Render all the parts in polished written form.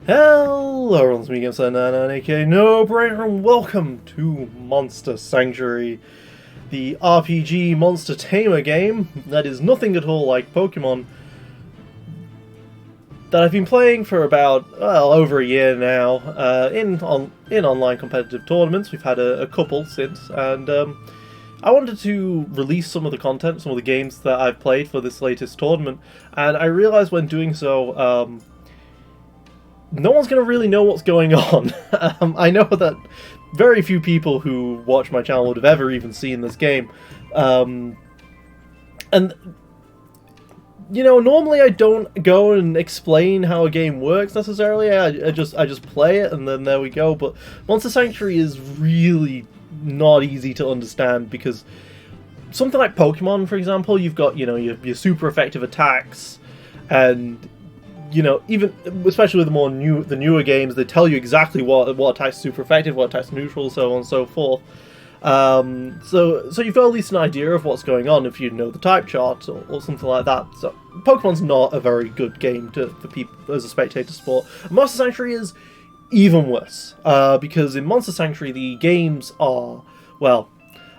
Hello everyone, it's me again, Sir99, aka No Brainer, and welcome to Monster Sanctuary, the RPG monster tamer game that is nothing at all like Pokemon, that I've been playing for about, well, over a year now, in online competitive tournaments. We've had a couple since, and I wanted to release some of the content, some of the games that I've played for this latest tournament, and I realized when doing so, no one's going to really know what's going on. I know that very few people who watch my channel would have ever even seen this game. And, you know, normally I don't go and explain how a game works necessarily. I just play it and then there we go. But Monster Sanctuary is really not easy to understand because something like Pokemon, for example, you've got, you know, your super effective attacks, and you know, even especially with the newer games, they tell you exactly what attacks super effective, what attacks neutral, so on and so forth. So you've got at least an idea of what's going on if you know the type chart or something like that. So Pokemon's not a very good game for people as a spectator sport. Monster Sanctuary is even worse because in Monster Sanctuary the games are, well,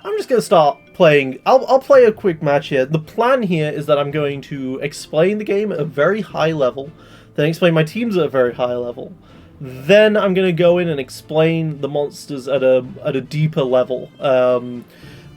I'm just going to start playing. I'll play a quick match here. The plan here is that I'm going to explain the game at a very high level, then explain my teams at a very high level. Then I'm going to go in and explain the monsters at a deeper level,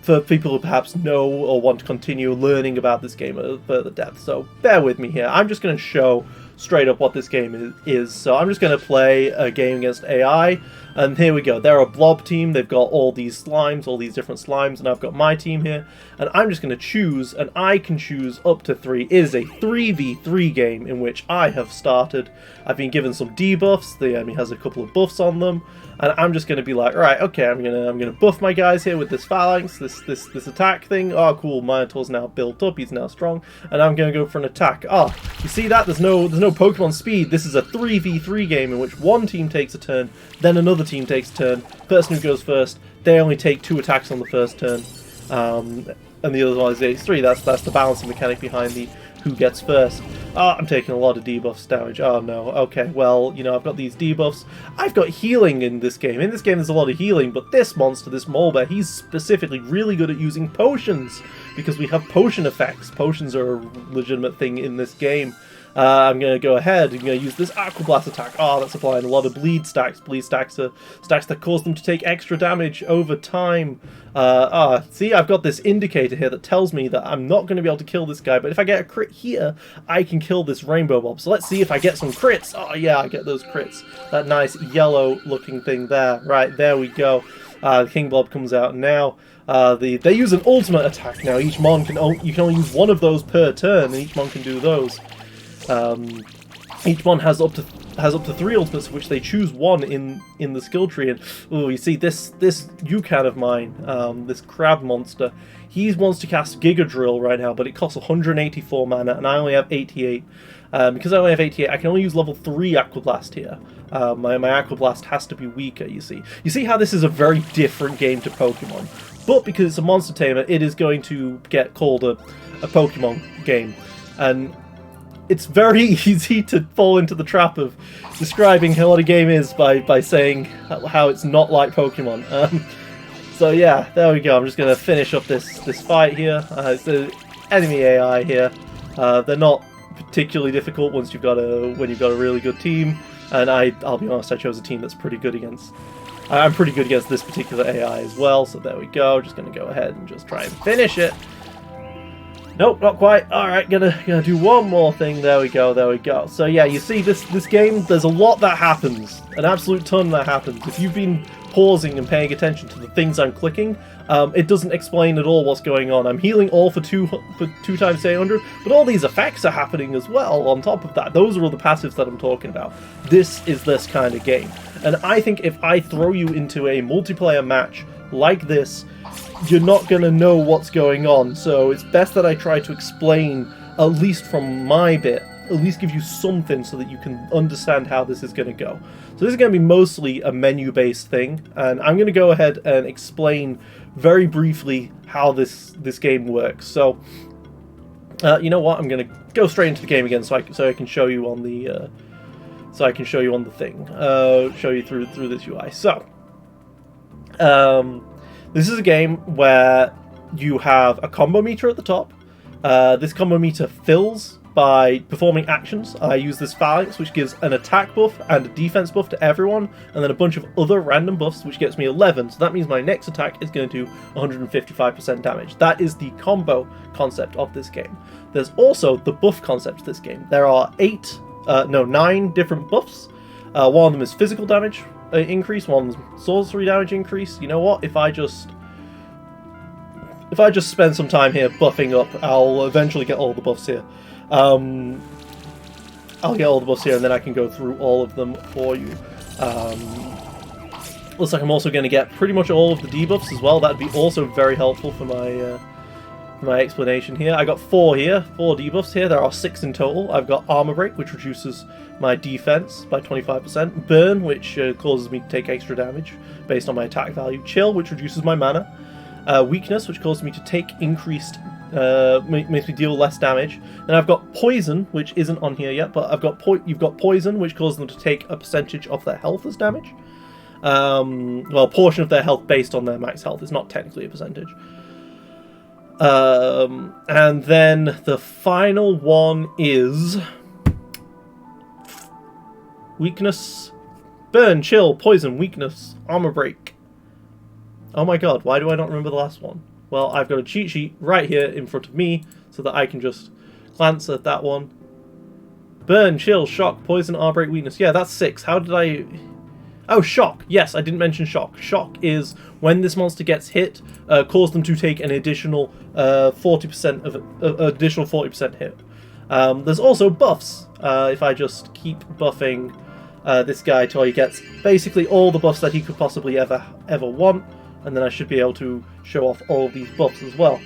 for people who perhaps know or want to continue learning about this game at a further depth. So bear with me here. I'm just going to show straight up what this game is. So I'm just going to play a game against AI, and here we go. They're a blob team. They've got all these slimes, all these different slimes, and I've got my team here, and I'm just going to choose, and I can choose up to 3. It is a 3v3 game in which I have started. I've been given some debuffs. The enemy has a couple of buffs on them, and I'm just going to be like, right, okay, I'm gonna buff my guys here with this phalanx, this attack thing. Oh, cool, Minotaur's now built up. He's now strong, and I'm going to go for an attack. Oh, you see that? There's no Pokemon speed. This is a 3v3 game in which one team takes a turn, then another team takes a turn. Person who goes first, they only take 2 attacks on the first turn, and the other one is 3. That's the balancing mechanic behind the who gets first. Oh, I'm taking a lot of debuffs damage. Oh no. Okay, well, you know, I've got these debuffs. I've got healing in this game. In this game there's a lot of healing, but this monster, this Molebear, he's specifically really good at using potions because we have potion effects. Potions are a legitimate thing in this game. I'm going to go ahead and going to use this Aqua Blast attack. Oh, that's applying a lot of bleed stacks. Bleed stacks are stacks that cause them to take extra damage over time. See, I've got this indicator here that tells me that I'm not going to be able to kill this guy, but if I get a crit here, I can kill this Rainbow Bob. So let's see if I get some crits. Oh yeah, I get those crits. That nice yellow looking thing there. Right, there we go. King Blob comes out now. They use an ultimate attack now. Each mon you can only use one of those per turn, and each mon can do those. Each one has up to 3 ultimates, which they choose one in the skill tree. And oh, you see this Yukan of mine, this crab monster, he wants to cast Giga Drill right now, but it costs 184 mana, and I only have 88. Because I only have 88, I can only use level 3 Aqua Blast here. My Aqua Blast has to be weaker. You see how this is a very different game to Pokemon, but because it's a monster tamer, it is going to get called a Pokemon game, and it's very easy to fall into the trap of describing what a game is by saying how it's not like Pokemon. So yeah, there we go. I'm just going to finish up this fight here. It's the enemy AI here. They're not particularly difficult when you've got a really good team. And I'll be honest, I chose a team that's pretty good against. I'm pretty good against this particular AI as well. So there we go. Just going to go ahead and just try and finish it. Nope, not quite. Alright, gonna do one more thing. There we go. So yeah, you see this game, there's a lot that happens. An absolute ton that happens. If you've been pausing and paying attention to the things I'm clicking, it doesn't explain at all what's going on. I'm healing all for 2 times 800, but all these effects are happening as well on top of that. Those are all the passives that I'm talking about. This is this kind of game. And I think if I throw you into a multiplayer match like this, you're not going to know what's going on, so it's best that I try to explain, at least from my bit, at least give you something so that you can understand how this is going to go. So this is going to be mostly a menu-based thing, and I'm going to go ahead and explain very briefly how this game works. So, you know what, I'm going to go straight into the game again so I can show you on the so I can show you on the thing, show you through this UI. So, this is a game where you have a combo meter at the top. This combo meter fills by performing actions. I use this phalanx, which gives an attack buff and a defense buff to everyone, and then a bunch of other random buffs, which gets me 11. So that means my next attack is going to do 155% damage. That is the combo concept of this game. There's also the buff concept of this game. There are 9 different buffs. One of them is physical damage increase, one of them is sorcery damage increase. You know what? If I just spend some time here buffing up, I'll eventually get all the buffs here. I'll get all the buffs here, and then I can go through all of them for you. Looks like I'm also going to get pretty much all of the debuffs as well. That'd be also very helpful for my explanation here. I got 4 here, 4 debuffs here. There are 6 in total. I've got Armor Break, which reduces my defense by 25%. Burn, which causes me to take extra damage based on my attack value. Chill, which reduces my mana. Weakness, which causes me to take increased, makes me deal less damage. Then I've got Poison, which isn't on here yet, but you've got Poison, which causes them to take a percentage of their health as damage. Well, a portion of their health based on their max health. It's not technically a percentage. And then the final one is Weakness, Burn, Chill, Poison, Weakness, Armor Break. Oh my god, why do I not remember the last one? Well, I've got a cheat sheet right here in front of me so that I can just glance at that one. Burn, Chill, Shock, Poison, Armor Break, Weakness. Yeah, that's 6. How did I... Oh, Shock. Yes, I didn't mention Shock. Shock is when this monster gets hit, cause them to take an additional 40% of additional 40% hit. There's also buffs. If I just keep buffing this guy till he gets basically all the buffs that he could possibly ever want, and then I should be able to show off all of these buffs as well.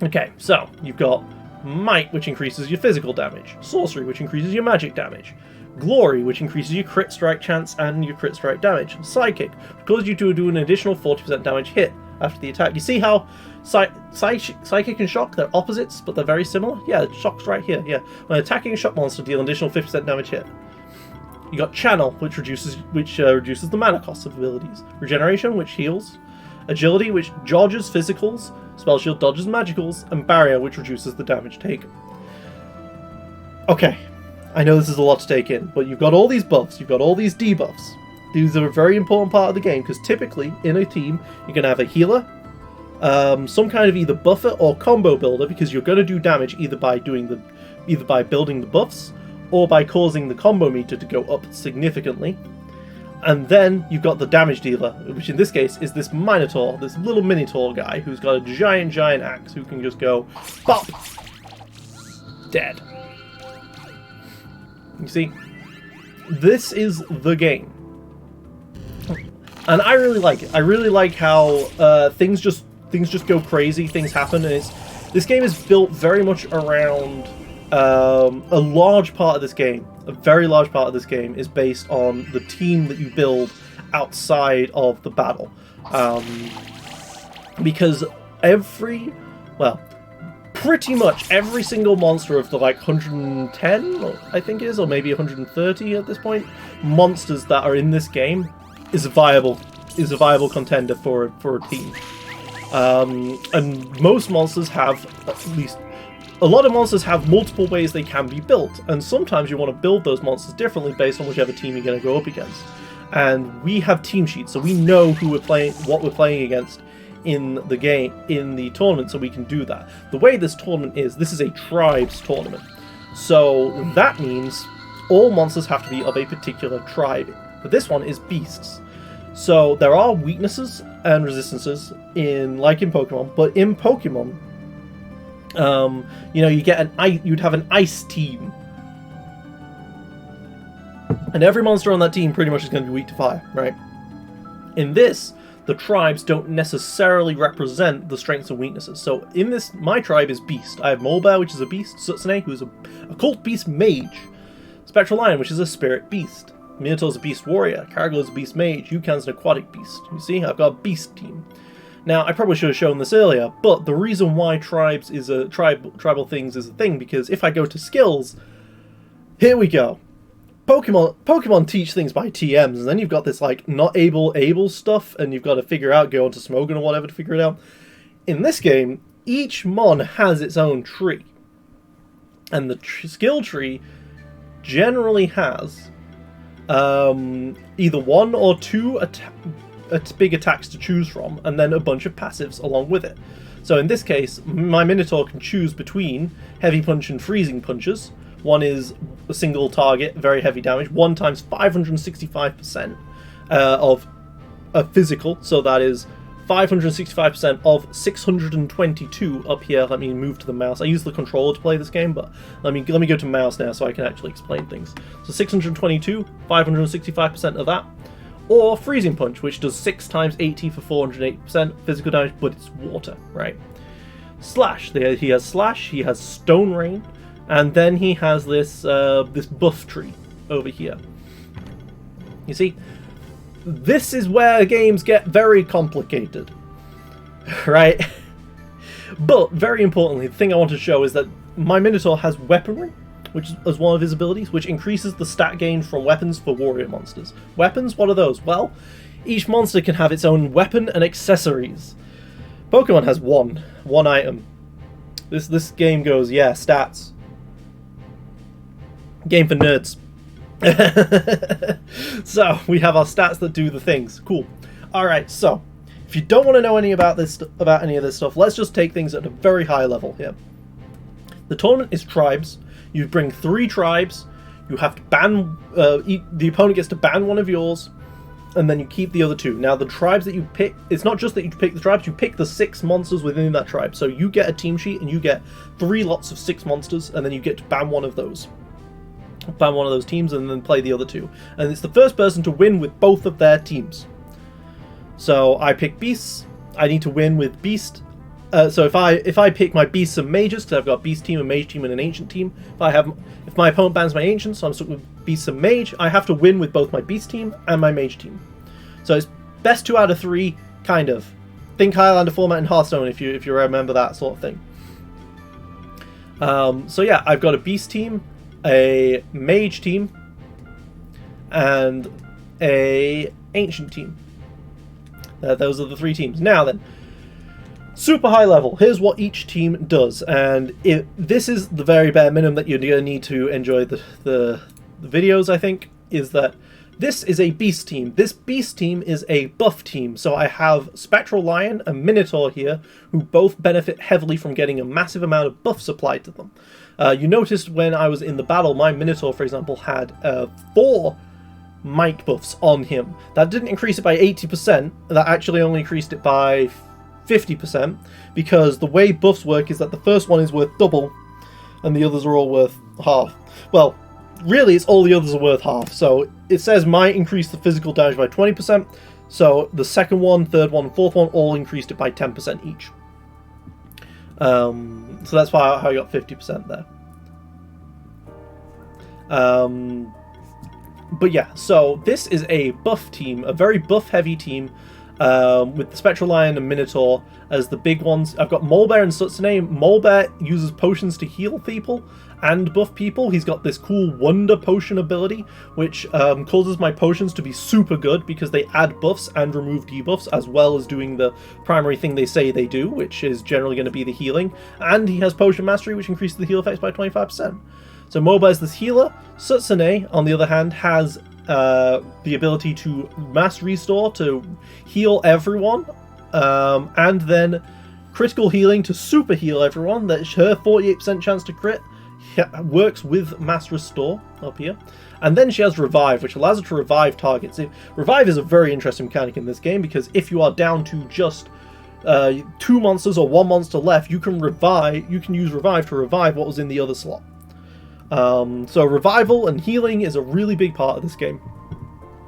Okay, so you've got Might, which increases your physical damage. Sorcery, which increases your magic damage. Glory, which increases your crit strike chance and your crit strike damage. Psychic, which causes you to do an additional 40% damage hit after the attack. You see how Psychic and Shock, they're opposites, but they're very similar? Yeah, Shock's right here, yeah. When attacking a Shock monster, deal an additional 50% damage hit. You got Channel, which reduces the mana cost of abilities. Regeneration, which heals. Agility, which dodges physicals. Spell Shield dodges magicals. And Barrier, which reduces the damage taken. Okay, I know this is a lot to take in, but you've got all these buffs, you've got all these debuffs. These are a very important part of the game, because typically, in a team, you're going to have a healer, some kind of either buffer or combo builder, because you're going to do damage either by building the buffs, or by causing the combo meter to go up significantly. And then you've got the damage dealer, which in this case is this Minotaur, this little Minotaur guy who's got a giant axe who can just go bop! Dead. You see? This is the game. And I really like it. I really like how things just go crazy, things happen, and this game is built very much around a large part of this game, a very large part of this game is based on the team that you build outside of the battle. Because pretty much every single monster of the 110, I think it is, or maybe 130 at this point, monsters that are in this game is a viable contender for a team. And most monsters have a lot of monsters have multiple ways they can be built, and sometimes you want to build those monsters differently based on whichever team you're going to go up against. And we have team sheets, so we know what we're playing against in the game, in the tournament, so we can do that. The way this tournament is, this is a tribes tournament. So that means all monsters have to be of a particular tribe. But this one is beasts. So there are weaknesses and resistances like in Pokemon, but in Pokemon, you'd have an ice team. And every monster on that team pretty much is going to be weak to fire, right? In this, the tribes don't necessarily represent the strengths and weaknesses. So in this, my tribe is Beast. I have Molebear, which is a beast. Sutsune, who is a Occult Beast Mage. Spectral Lion, which is a Spirit Beast. Minotaur's a Beast Warrior. Caragor's a Beast Mage. Yukan's an Aquatic Beast. You see, I've got a Beast team. Now, I probably should have shown this earlier, but the reason why tribes is a tribal things is a thing, because if I go to skills, here we go. Pokemon teach things by TMs, and then you've got this like not able stuff, and you've got to figure out, go onto Smogon or whatever to figure it out. In this game, each mon has its own tree, and the skill tree generally has either 1 or 2 big attacks to choose from, and then a bunch of passives along with it. So in this case, my Minotaur can choose between Heavy Punch and Freezing Punches. One is a single target, very heavy damage, 1 times 565% of a physical, so that is 565% of 622 up here. Let me move to the mouse. I use the controller to play this game, but let me go to mouse now so I can actually explain things. So 622, 565% of that. Or Freezing Punch, which does 6 times 80 for 480% physical damage, but it's water, right? Slash. He has Slash, he has Stone Rain, and then he has this this buff tree over here. You see, this is where games get very complicated, right? But very importantly, the thing I want to show is that my Minotaur has Weaponry, which is one of his abilities, which increases the stat gain from weapons for warrior monsters. Weapons, what are those? Well, each monster can have its own weapon and accessories. Pokemon has one item. This game goes, yeah, stats. Game for nerds. So, we have our stats that do the things. Cool. Alright, so, if you don't want to know any about any of this stuff, let's just take things at a very high level here. The tournament is tribes. You bring 3 tribes. You have to ban... the opponent gets to ban one of yours, and then you keep the other 2. Now, the tribes that you pick... It's not just that you pick the tribes, you pick the 6 monsters within that tribe. So you get a team sheet, and you get 3 lots of 6 monsters, and then you get to ban one of those. Ban one of those teams, and then play the other 2. And it's the first person to win with both of their teams. So I pick Beasts. I need to win with Beast. So if I pick my Beasts and Mages, because I've got a Beast team, a Mage team, and an Ancient team. If my opponent bans my Ancient, so I'm stuck with Beasts and Mage, I have to win with both my Beast team and my Mage team. So it's best 2 out of 3, kind of. Think Highlander format in Hearthstone if you remember that sort of thing. So yeah, I've got a Beast team, a Mage team, and a Ancient team. Those are the 3 teams. Now then, super high level. Here's what each team does, and this is the very bare minimum that you're going to need to enjoy the videos, I think, is that this is a Beast team. This Beast team is a buff team, so I have Spectral Lion and Minotaur here, who both benefit heavily from getting a massive amount of buffs applied to them. You noticed when I was in the battle, my Minotaur, for example, had 4 mic buffs on him. That didn't increase it by 80%, that actually only increased it by 50%, because the way buffs work is that the first one is worth double, and the others are all worth half. Well, really, it's all the others are worth half. So it says might increase the physical damage by 20%, so the second one, third one, and fourth one all increased it by 10% each. So that's why I got 50% there. But yeah, so this is a buff team, a very buff-heavy team, with the Spectral Lion and Minotaur as the big ones. I've got Molebear and Sutsune. Molebear uses potions to heal people and buff people. He's got this cool Wonder Potion ability, which causes my potions to be super good because they add buffs and remove debuffs, as well as doing the primary thing they say they do, which is generally going to be the healing. And he has Potion Mastery, which increases the heal effects by 25%. So Molebear is this healer. Sutsune, on the other hand, has the ability to mass restore to heal everyone, and then critical healing to super heal everyone. That's her 48% chance to crit. Works with mass restore up here. And then she has revive, which allows her to revive targets. Revive is a very interesting mechanic in this game, because if you are down to just 2 monsters or 1 monster left, you can use revive to revive what was in the other slot. So revival and healing is a really big part of this game.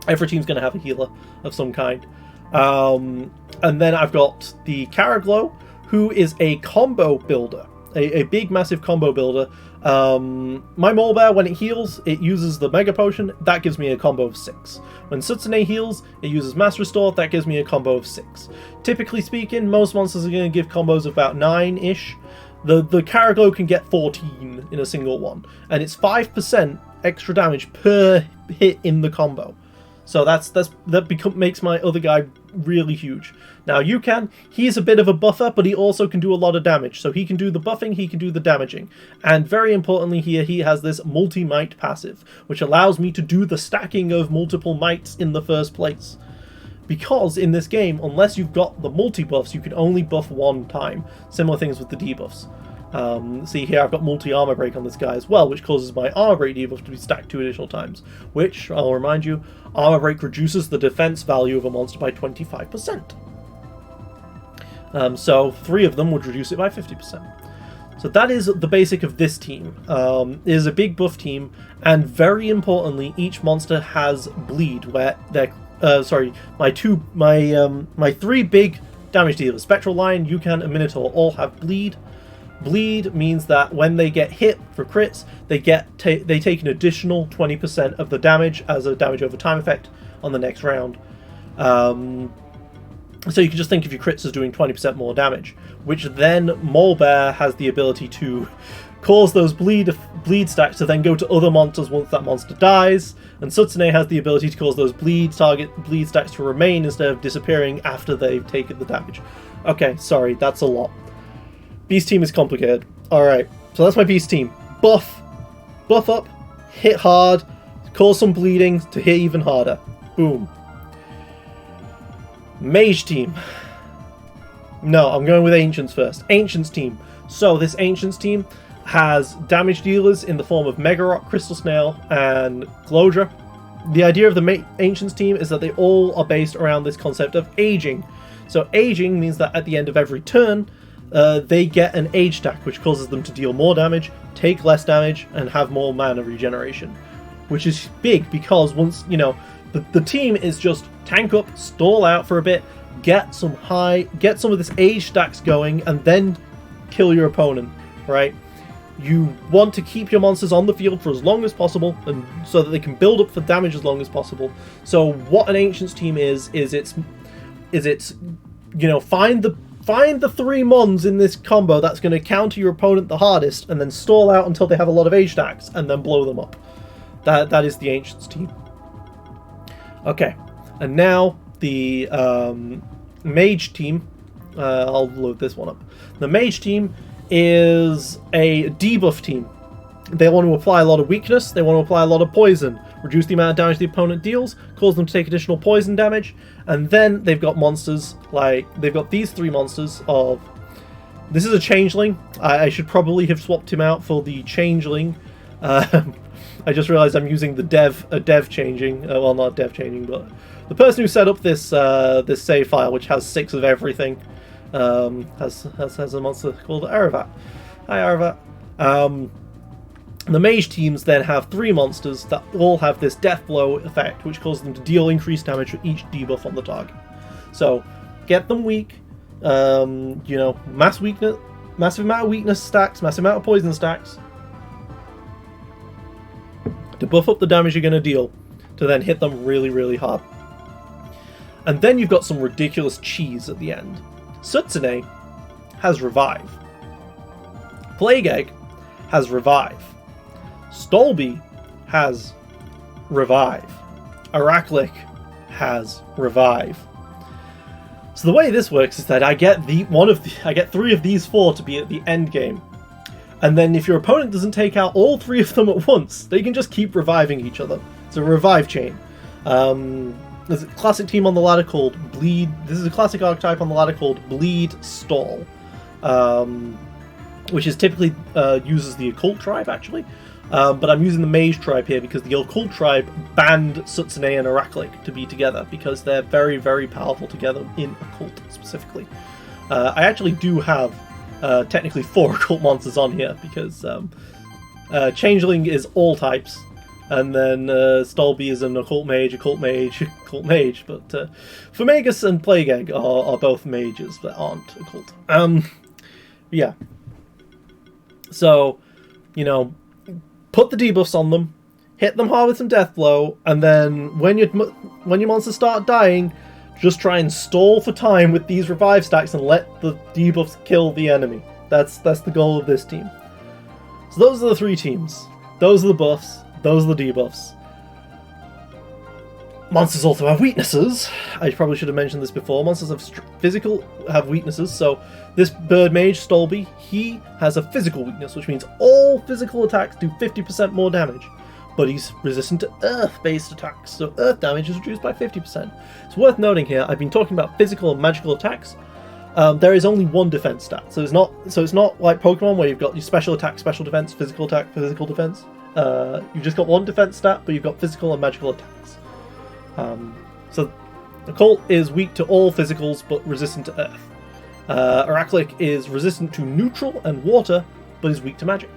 Every team's going to have a healer of some kind. And then I've got the Caraglow, who is a combo builder. A big, massive combo builder. My Molebear, when it heals, it uses the Mega Potion. That gives me a combo of 6. When Sutsune heals, it uses Mass Restore. That gives me a combo of 6. Typically speaking, most monsters are going to give combos of about 9-ish. The Caraglow can get 14 in a single one, and it's 5% extra damage per hit in the combo. So that makes my other guy really huge. Now he's a bit of a buffer, but he also can do a lot of damage. So he can do the buffing, he can do the damaging. And very importantly here, he has this multi-might passive, which allows me to do the stacking of multiple mights in the first place. Because in this game, unless you've got the multi-buffs, you can only buff one time. Similar things with the debuffs. See here, I've got multi-armor break on this guy as well, which causes my armor break debuff to be stacked 2 additional times. Which, I'll remind you, armor break reduces the defense value of a monster by 25%. So 3 of them would reduce it by 50%. So that is the basic of this team. It is a big buff team, and very importantly, each monster has bleed, where they're my 3 big damage dealers, Spectral Lion, Yukan, and Minotaur, all have bleed. Bleed means that when they get hit for crits, they take an additional 20% of the damage as a damage over time effect on the next round. So you can just think of your crits as doing 20% more damage, which then Molebear has the ability to cause those bleed stacks to then go to other monsters once that monster dies, and Sutsune has the ability to cause those bleed stacks to remain instead of disappearing after they've taken the damage. Okay, sorry, that's a lot. Beast team is complicated. Alright, so that's my Beast team. Buff up, hit hard, cause some bleeding to hit even harder. Boom. Mage team. No, I'm going with Ancients first. Ancients team. So this Ancients team has damage dealers in the form of Mega Rock, Crystal Snail, and Glodra. The idea of the Ancients team is that they all are based around this concept of aging. So aging means that at the end of every turn, they get an age stack, which causes them to deal more damage, take less damage, and have more mana regeneration. Which is big because once, the team is just tank up, stall out for a bit, get some of this age stacks going, and then kill your opponent, right? You want to keep your monsters on the field for as long as possible, and so that they can build up for damage as long as possible. So what an Ancients team is it's find the 3 mons in this combo that's going to counter your opponent the hardest, and then stall out until they have a lot of age stacks, and then blow them up. That is the Ancients team. Okay, and now the Mage team. I'll load this one up. The Mage team is a debuff team. They want to apply a lot of weakness, they want to apply a lot of poison, reduce the amount of damage the opponent deals, cause them to take additional poison damage, and then they've got monsters they've got these 3 monsters of... This is a Changeling. I should probably have swapped him out for the Changeling. I just realized I'm using a dev changing. Well, not dev changing, but the person who set up this this save file, which has 6 of everything, has a monster called Aravat. Hi, Aravat. The Mage teams then have 3 monsters that all have this Death Blow effect, which causes them to deal increased damage for each debuff on the target. So, get them weak, massive amount of weakness stacks, massive amount of poison stacks, to buff up the damage you're going to deal, to then hit them really, really hard. And then you've got some ridiculous cheese at the end. Sutsune has Revive. Plague Egg has Revive. Stolby has Revive. Araklik has Revive. So the way this works is that I get 3 of these 4 to be at the end game. And then if your opponent doesn't take out all 3 of them at once, they can just keep reviving each other. It's a revive chain. There's a classic team on the ladder called Bleed. This is a classic archetype on the ladder called Bleed Stall, which is typically uses the Occult tribe, actually. But I'm using the Mage tribe here because the Occult tribe banned Sutsune and Araklik to be together because they're very, very powerful together in Occult specifically. I actually do have technically 4 Occult monsters on here because Changeling is all types, and then Stolby is an Occult Mage, Occult Mage, Occult Mage, but Formagus and Plague Egg are both mages that aren't Occult. Yeah. So, put the debuffs on them, hit them hard with some Death Blow, and then when your monsters start dying, just try and stall for time with these revive stacks and let the debuffs kill the enemy. That's the goal of this team. So those are the 3 teams. Those are the buffs. Those are the debuffs. Monsters also have weaknesses. I probably should have mentioned this before. Monsters have weaknesses. So this bird mage, Stolby, he has a physical weakness, which means all physical attacks do 50% more damage. But he's resistant to earth-based attacks, so earth damage is reduced by 50%. It's worth noting here, I've been talking about physical and magical attacks. There is only one defense stat, so it's not like Pokemon where you've got your special attack, special defense, physical attack, physical defense. You've just got one defense stat, but you've got physical and magical attacks. So the Colt is weak to all physicals, but resistant to earth. Arachlic is resistant to neutral and water, but is weak to magic.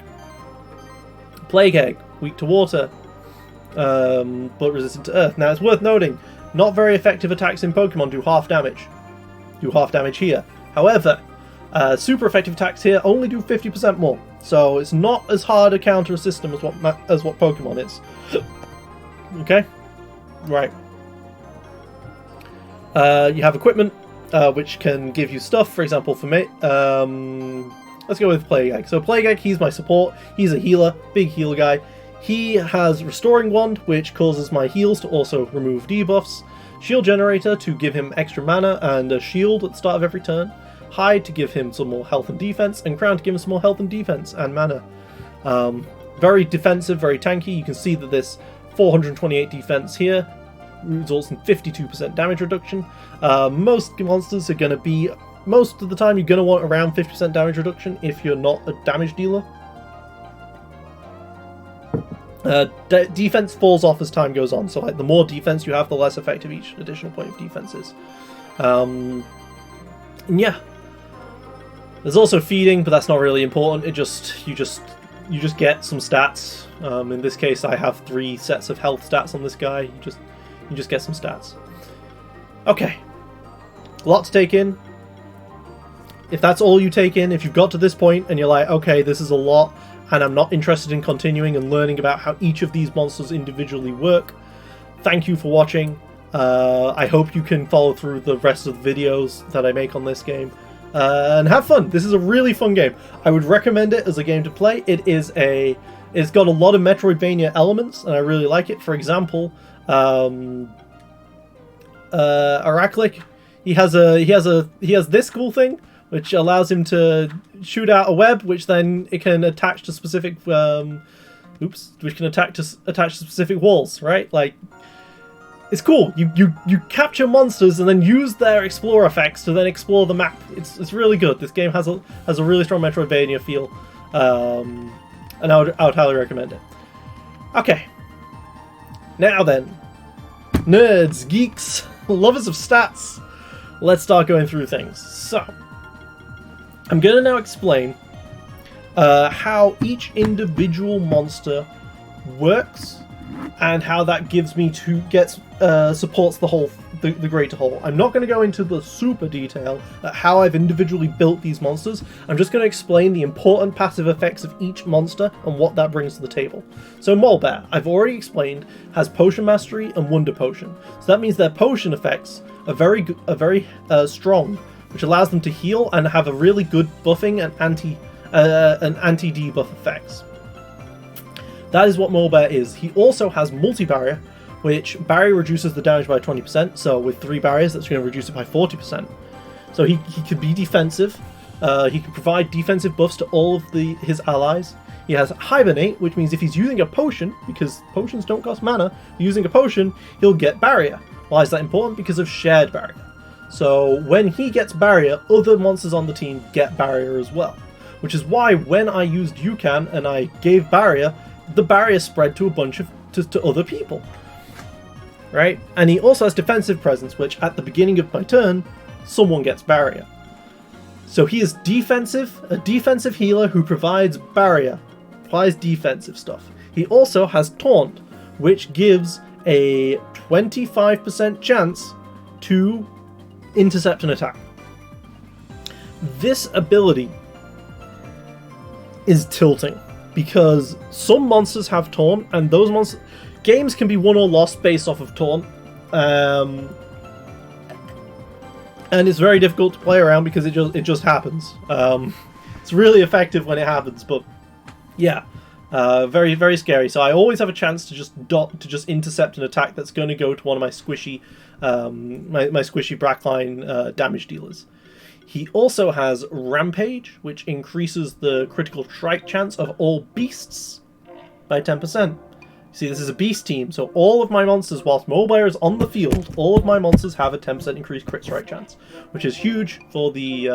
Plague Egg, weak to water, but resistant to earth. Now it's worth noting, not very effective attacks in Pokemon do half damage. Do half damage here. However, super effective attacks here only do 50% more. So it's not as hard a counter system as what Pokemon is. Okay? Right. You have equipment, which can give you stuff. For example, for me, let's go with Plague Egg. So Plague Egg, he's my support. He's a healer, big healer guy. He has Restoring Wand, which causes my heals to also remove debuffs. Shield Generator to give him extra mana and a shield at the start of every turn. Hide to give him some more health and defense, and Crown to give him some more health and defense and mana. Very defensive, very tanky. You can see that this 428 defense here results in 52% damage reduction. Most monsters are going to be, most of the time you're going to want around 50% damage reduction if you're not a damage dealer. Defense falls off as time goes on, so like the more defense you have, the less effective each additional point of defense is. And yeah, there's also feeding, but that's not really important. You just get some stats. In this case, I have 3 sets of health stats on this guy. You just get some stats. Okay, a lot to take in. If that's all you take in, if you've got to this point and you're like, okay, this is a lot, and I'm not interested in continuing and learning about how each of these monsters individually work, thank you for watching. I hope you can follow through the rest of the videos that I make on this game. And have fun. This is a really fun game. I would recommend it as a game to play. It's got a lot of Metroidvania elements, and I really like it. For example, Arachlic, he has this cool thing which allows him to shoot out a web, which then it can attach to specific which can attach to specific walls, right? Like, it's cool. You capture monsters and then use their explore effects to then explore the map. It's really good. This game has a really strong Metroidvania feel, and I would highly recommend it. Okay, now then, nerds, geeks, lovers of stats, let's start going through things. So, I'm going to now explain how each individual monster works and how that supports the greater whole. I'm not going to go into the super detail at how I've individually built these monsters. I'm just going to explain the important passive effects of each monster and what that brings to the table. So Molebear, I've already explained, has Potion Mastery and Wonder Potion. So that means their potion effects are very strong, which allows them to heal and have a really good buffing and anti-debuff effects. That is what Molebear is. He also has Multi-Barrier, which barrier reduces the damage by 20%, so with 3 barriers that's going to reduce it by 40%. So he could be defensive, he can provide defensive buffs to all of his allies. He has Hibernate, which means if he's using a potion, because potions don't cost mana, using a potion, he'll get barrier. Why is that important? Because of shared barrier. So when he gets barrier, other monsters on the team get barrier as well. Which is why when I used UCAN and I gave barrier, the barrier spread to a bunch of to other people. Right? And he also has defensive presence, which at the beginning of my turn, someone gets barrier. So he is defensive, a defensive healer who provides barrier, applies defensive stuff. He also has Taunt, which gives a 25% chance to intercept an attack. This ability is tilting because some monsters have Taunt, and those games can be won or lost based off of Taunt, and it's very difficult to play around because it just happens. It's really effective when it happens, but yeah, Very, very scary. So I always have a chance to just intercept an attack that's going to go to one of my squishy, my squishy backline damage dealers. He also has Rampage, which increases the critical strike chance of all beasts by 10%. See, this is a beast team, so all of my monsters, whilst Mobile is on the field, all of my monsters have a 10% increased crit strike chance, which is huge for the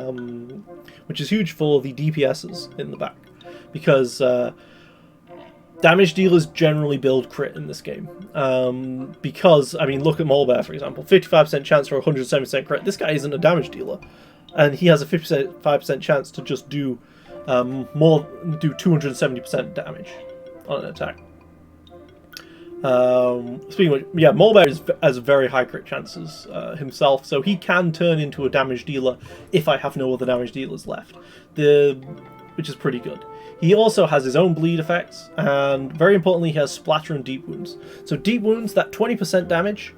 DPSs in the back, because damage dealers generally build crit in this game. Because, I mean, look at Molbear, for example. 55% chance for 170% crit. This guy isn't a damage dealer. And he has a 55% chance to just do 270% damage on an attack. Speaking of which, yeah, Molbear has very high crit chances himself, so he can turn into a damage dealer if I have no other damage dealers left, which is pretty good. He also has his own bleed effects, and very importantly, he has splatter and deep wounds. So deep wounds, that 20% damage,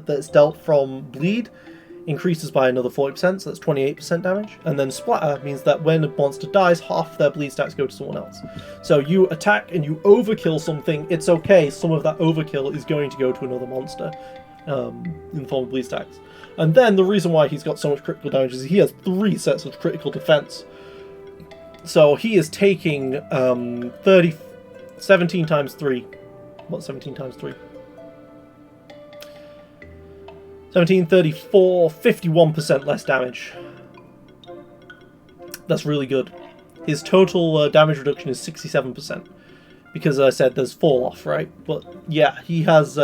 that's dealt from bleed increases by another 40%, so that's 28% damage. And then splatter means that when a monster dies, half their bleed stacks go to someone else. So you attack and you overkill something, it's okay, some of that overkill is going to go to another monster in the form of bleed stacks. And then the reason why he's got so much critical damage is he has 3 sets of critical defense. So he is taking 17 times 3. What's 17 times 3? 17, 34, 51% less damage. That's really good. His total damage reduction is 67%. Because, as I said, there's fall off, right? But, yeah, he has...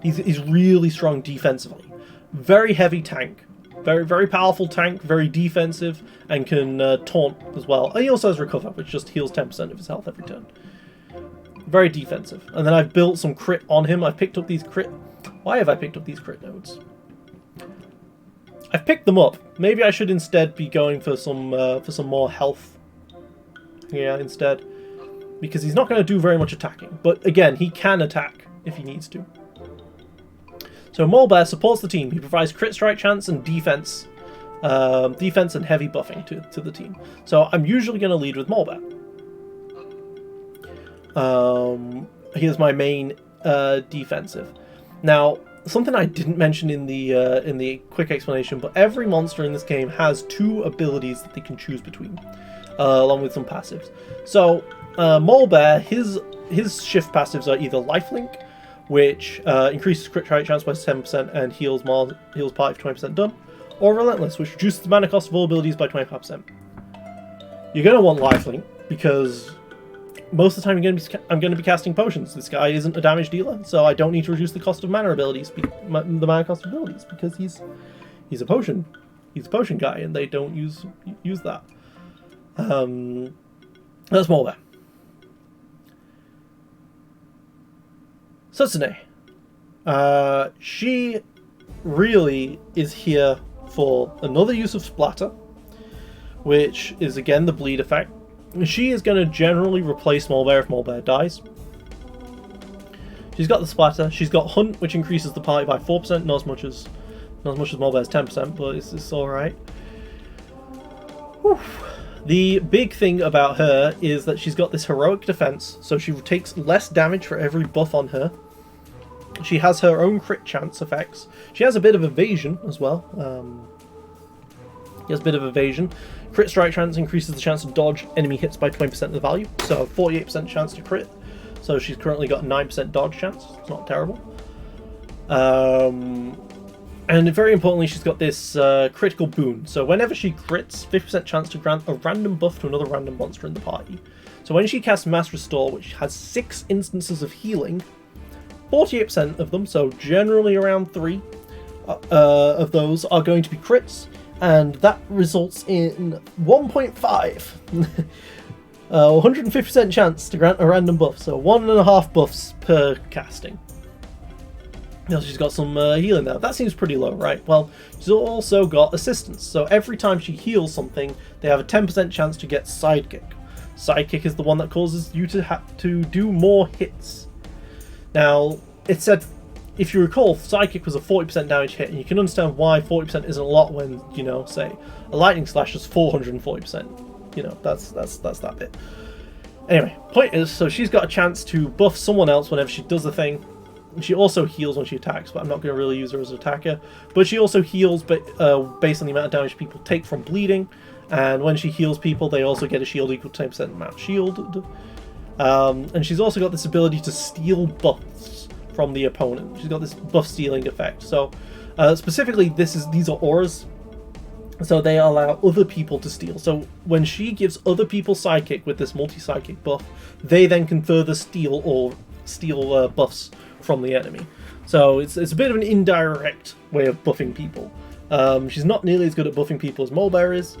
he's really strong defensively. Very heavy tank. Very, very powerful tank, very defensive, and can taunt as well. And he also has recover, which just heals 10% of his health every turn. Very defensive. And then I've built some crit on him. I've picked up these crit... Why have I picked up these crit nodes? I've picked them up. Maybe I should instead be going for some more health. Yeah, instead. Because he's not going to do very much attacking. But again, he can attack if he needs to. So Molbear supports the team. He provides crit strike chance and defense and heavy buffing to the team. So I'm usually going to lead with Molbear. Here's my main defensive. Now, something I didn't mention in the quick explanation, but every monster in this game has 2 abilities that they can choose between, along with some passives. So Molbear, his shift passives are either Lifelink, which increases crit strike chance by 7% and heals party for 20% done, or Relentless, which reduces the mana cost of all abilities by 25%. You're going to want Lifelink, because most of the time I'm going to be casting potions. This guy isn't a damage dealer, so I don't need to reduce the cost of mana abilities, the mana cost of abilities, because he's a potion. He's a potion guy, and they don't use that. That's Molbear. Sutsune. She really is here for another use of splatter, which is again the bleed effect. She is going to generally replace Molbear if Molbear dies. She's got the splatter. She's got Hunt, which increases the party by 4%, not as much as Molbear's 10%, but it's all right. Whew. The big thing about her is that she's got this heroic defense, so she takes less damage for every buff on her. She has her own crit chance effects. She has a bit of evasion as well. He has a bit of evasion. Crit strike chance increases the chance to dodge enemy hits by 20% of the value, so 48% chance to crit. So she's currently got a 9% dodge chance. It's not terrible. And very importantly, she's got this critical boon. So whenever she crits, 50% chance to grant a random buff to another random monster in the party. So when she casts Mass Restore, which has 6 instances of healing, 48% of them, so generally around 3 of those, are going to be crits. And that results in 1.5. 150% chance to grant a random buff, so 1.5 buffs per casting. Now she's got some healing there. That seems pretty low, right? Well, she's also got assistance, so every time she heals something, they have a 10% chance to get Sidekick. Sidekick is the one that causes you to have to do more hits. Now, it said, if you recall, Sidekick was a 40% damage hit, and you can understand why 40% isn't a lot when, you know, say, a Lightning Slash is 440% you know, that's that bit. Anyway, point is, so she's got a chance to buff someone else whenever she does a thing. She also heals when she attacks, but I'm not going to really use her as an attacker. But she also heals based on the amount of damage people take from bleeding. And when she heals people, they also get a shield equal to 10% amount shielded. And she's also got this ability to steal buffs from the opponent. She's got this buff stealing effect. So specifically, these are auras. So they allow other people to steal. So when she gives other people psychic with this multi-psychic buff, they then can further steal buffs from the enemy. So it's a bit of an indirect way of buffing people. She's not nearly as good at buffing people as Mulberry is.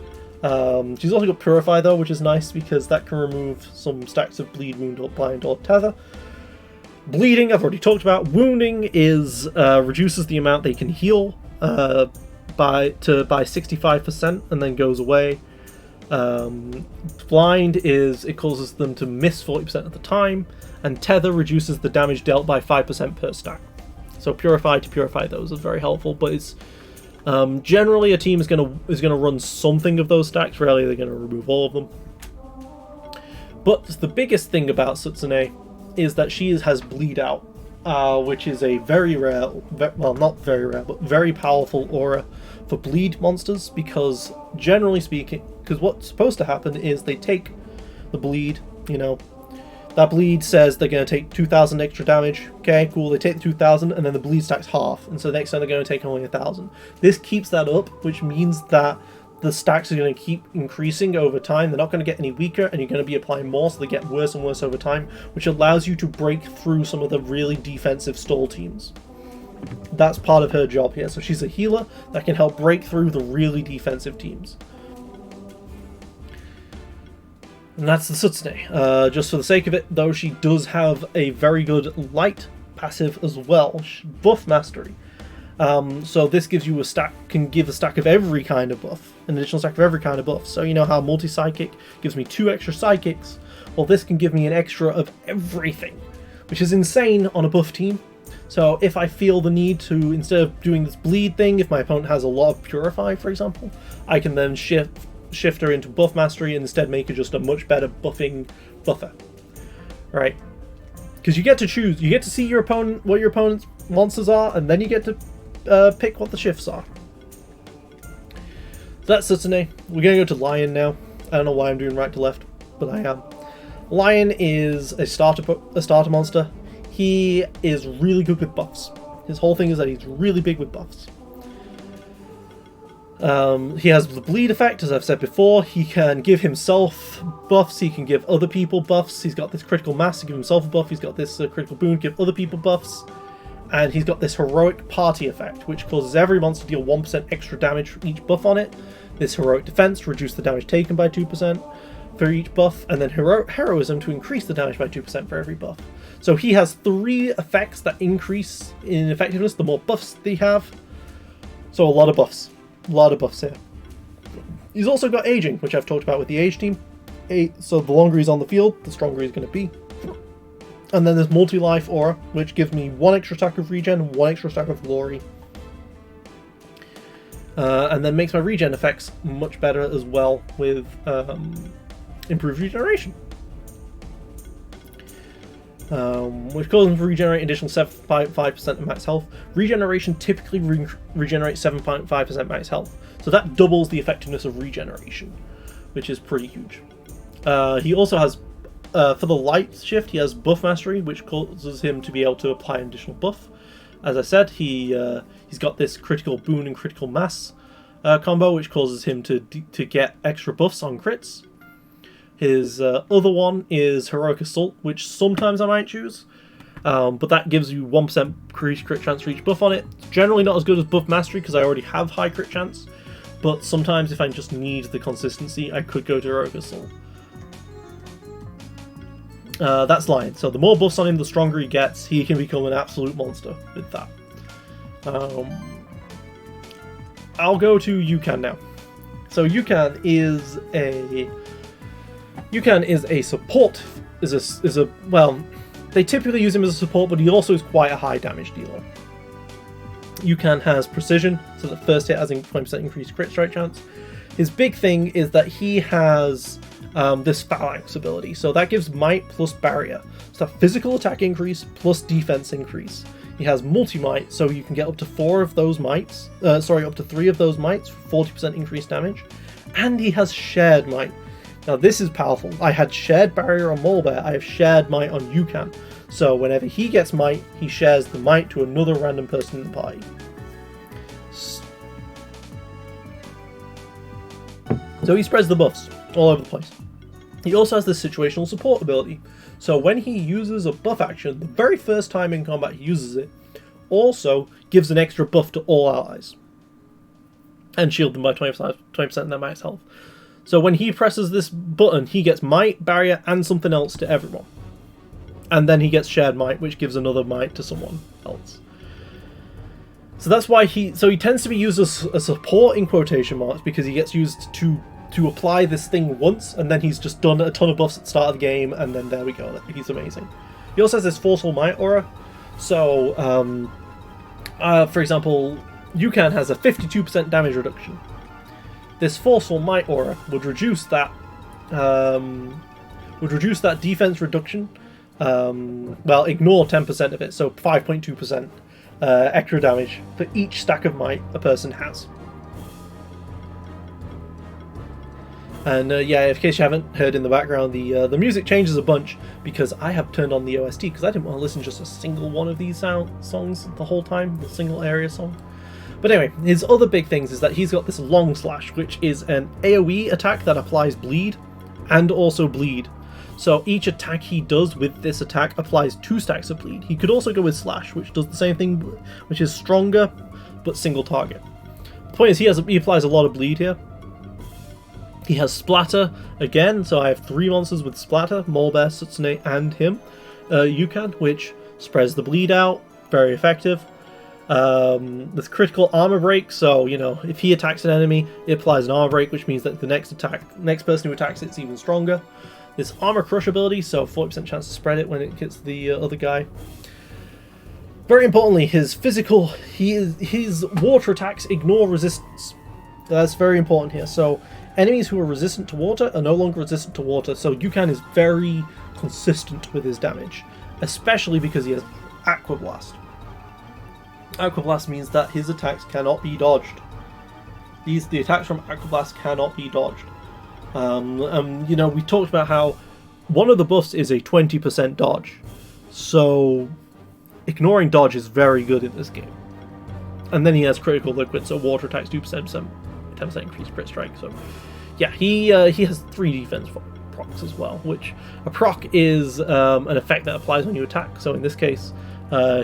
She's also got Purify though, which is nice because that can remove some stacks of Bleed, Wound, or Blind, or Tether. Bleeding, I've already talked about. Wounding is reduces the amount they can heal by 65% and then goes away. Blind is it causes them to miss 40% of the time, and Tether reduces the damage dealt by 5% per stack. So Purify to purify those is very helpful, but it's generally a team is gonna run something of those stacks. Rarely they're gonna remove all of them. But the biggest thing about Sutsune is that she has Bleed Out, which is a very rare, well, not very rare, but very powerful aura for bleed monsters, because generally speaking, because what's supposed to happen is they take the bleed, you know, that bleed says they're going to take 2,000 extra damage. Okay, cool, they take the 2,000 and then the bleed stacks half, and so next time they're going to take only 1,000. This keeps that up, which means that the stacks are going to keep increasing over time. They're not going to get any weaker, and you're going to be applying more, so they get worse and worse over time, which allows you to break through some of the really defensive stall teams. That's part of her job here. So she's a healer that can help break through the really defensive teams. And that's the Sutsune. Just for the sake of it, though, she does have a very good light passive as well. Buff Mastery. So this gives you can give a stack of every kind of buff. An additional stack of every kind of buff. So you know how multi-psychic gives me 2 extra psychics? Well, this can give me an extra of everything, which is insane on a buff team. So if I feel the need to, instead of doing this bleed thing, if my opponent has a lot of Purify, for example, I can then shift her into Buff Mastery and instead make her just a much better buffing buffer. Right? Because you get to choose, you get to see your opponent, what your opponent's monsters are, and then you get to pick what the shifts are. So that's Sutsune. We're going to go to Lion now. I don't know why I'm doing right to left, but I am. Lion is a starter monster. He is really good with buffs. His whole thing is that he's really big with buffs. He has the bleed effect, as I've said before. He can give himself buffs, he can give other people buffs. He's got this critical mass to give himself a buff, he's got this critical boon to give other people buffs. And he's got this heroic party effect, which causes every monster to deal 1% extra damage for each buff on it. This heroic defense to reduce the damage taken by 2% for each buff, and then heroism to increase the damage by 2% for every buff. So he has 3 effects that increase in effectiveness the more buffs they have. So a lot of buffs. A lot of buffs here. He's also got aging, which I've talked about with the Age team. So the longer he's on the field, the stronger he's going to be. And then there's multi-life aura, which gives me 1 extra stack of regen, 1 extra stack of glory. And then makes my regen effects much better as well with improved regeneration. Which causes them to regenerate an additional 7.5% of max health. Regeneration typically regenerates 7.5% max health, so that doubles the effectiveness of regeneration, which is pretty huge. He also has, for the light shift, he has Buff Mastery, which causes him to be able to apply an additional buff. As I said, he's got this critical boon and critical mass combo, which causes him to get extra buffs on crits. His other one is Heroic Assault, which sometimes I might choose, but that gives you 1% increased crit chance for each buff on it. It's generally not as good as Buff Mastery because I already have high crit chance, but sometimes if I just need the consistency, I could go to Heroic Assault. That's Lion. So the more buffs on him, the stronger he gets. He can become an absolute monster with that. I'll go to Yukan now. So Yukan is a support. Well, they typically use him as a support, but he also is quite a high damage dealer. Yukan has precision, so the first hit has a 20% increased crit strike chance. His big thing is that he has this phalanx ability, so that gives might plus barrier. So physical attack increase plus defense increase. He has multi-might, so you can get up to 4 of those mights. Up to 3 of those mights, 40% increased damage. And he has shared might. Now this is powerful. I had shared barrier on Molebear, I have shared might on Yukan. So whenever he gets might, he shares the might to another random person in the party. So he spreads the buffs all over the place. He also has this situational support ability. So when he uses a buff action, the very first time in combat he uses it, also gives an extra buff to all allies. And shield them by 20% in their max health. So when he presses this button, he gets might, barrier, and something else to everyone. And then he gets shared might, which gives another might to someone else. So that's why he tends to be used as a support in quotation marks, because he gets used to apply this thing once, and then he's just done a ton of buffs at the start of the game, and then there we go. He's amazing. He also has this Forceful Might aura. So, for example, Yukan has a 52% damage reduction. This Forceful Might aura would reduce that defense reduction. Well, ignore 10% of it, so 5.2% extra damage for each stack of might a person has. And yeah, in case you haven't heard in the background, the music changes a bunch because I have turned on the OST because I didn't want to listen to just a single one of these songs the whole time, the single area song. But anyway, his other big things is that he's got this Long Slash, which is an AoE attack that applies bleed and also bleed. So each attack he does with this attack applies 2 stacks of bleed. He could also go with Slash, which does the same thing, which is stronger but single target. The point is he applies a lot of bleed here. He has Splatter again, so I have 3 monsters with Splatter, Molebear, Sutsune, and him. Yukan, which spreads the bleed out, very effective. There's critical armor break, so you know, if he attacks an enemy, it applies an armor break, which means that the next person who attacks it's even stronger. This armor crush ability, so 40% chance to spread it when it hits the other guy. Very importantly, his water attacks ignore resistance. That's very important here. So enemies who are resistant to water are no longer resistant to water, so Yukan is very consistent with his damage, especially because he has Aqua Blast. Aqua Blast means that his attacks cannot be dodged. The attacks from Aqua Blast cannot be dodged. You know, we talked about how one of the buffs is a 20% dodge, so ignoring dodge is very good in this game. And then he has critical liquid, so water attacks do 10% increased crit strike. So yeah, he has 3 defense procs as well, which a proc is an effect that applies when you attack. So in this case,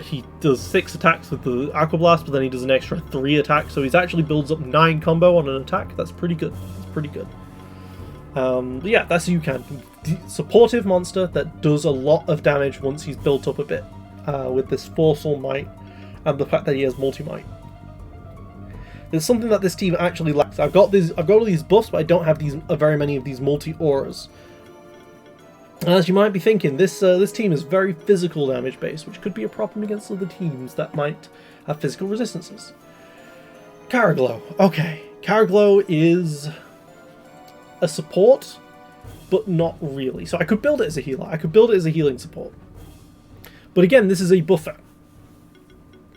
he does 6 attacks with the Aqua Blast, but then he does an extra 3 attacks, so he's actually builds up 9 combo on an attack. That's pretty good. That's pretty good. But yeah, that's Yukan. Supportive monster that does a lot of damage once he's built up a bit, with this Forceful Might and the fact that he has multi-might. There's something that this team actually lacks. I've got all these buffs, but I don't have very many of these multi-auras. And as you might be thinking, this team is very physical damage based, which could be a problem against other teams that might have physical resistances. Karaglow. Okay, Karaglow is a support, but not really. So I could build it as a healer. I could build it as a healing support. But again, this is a buffer.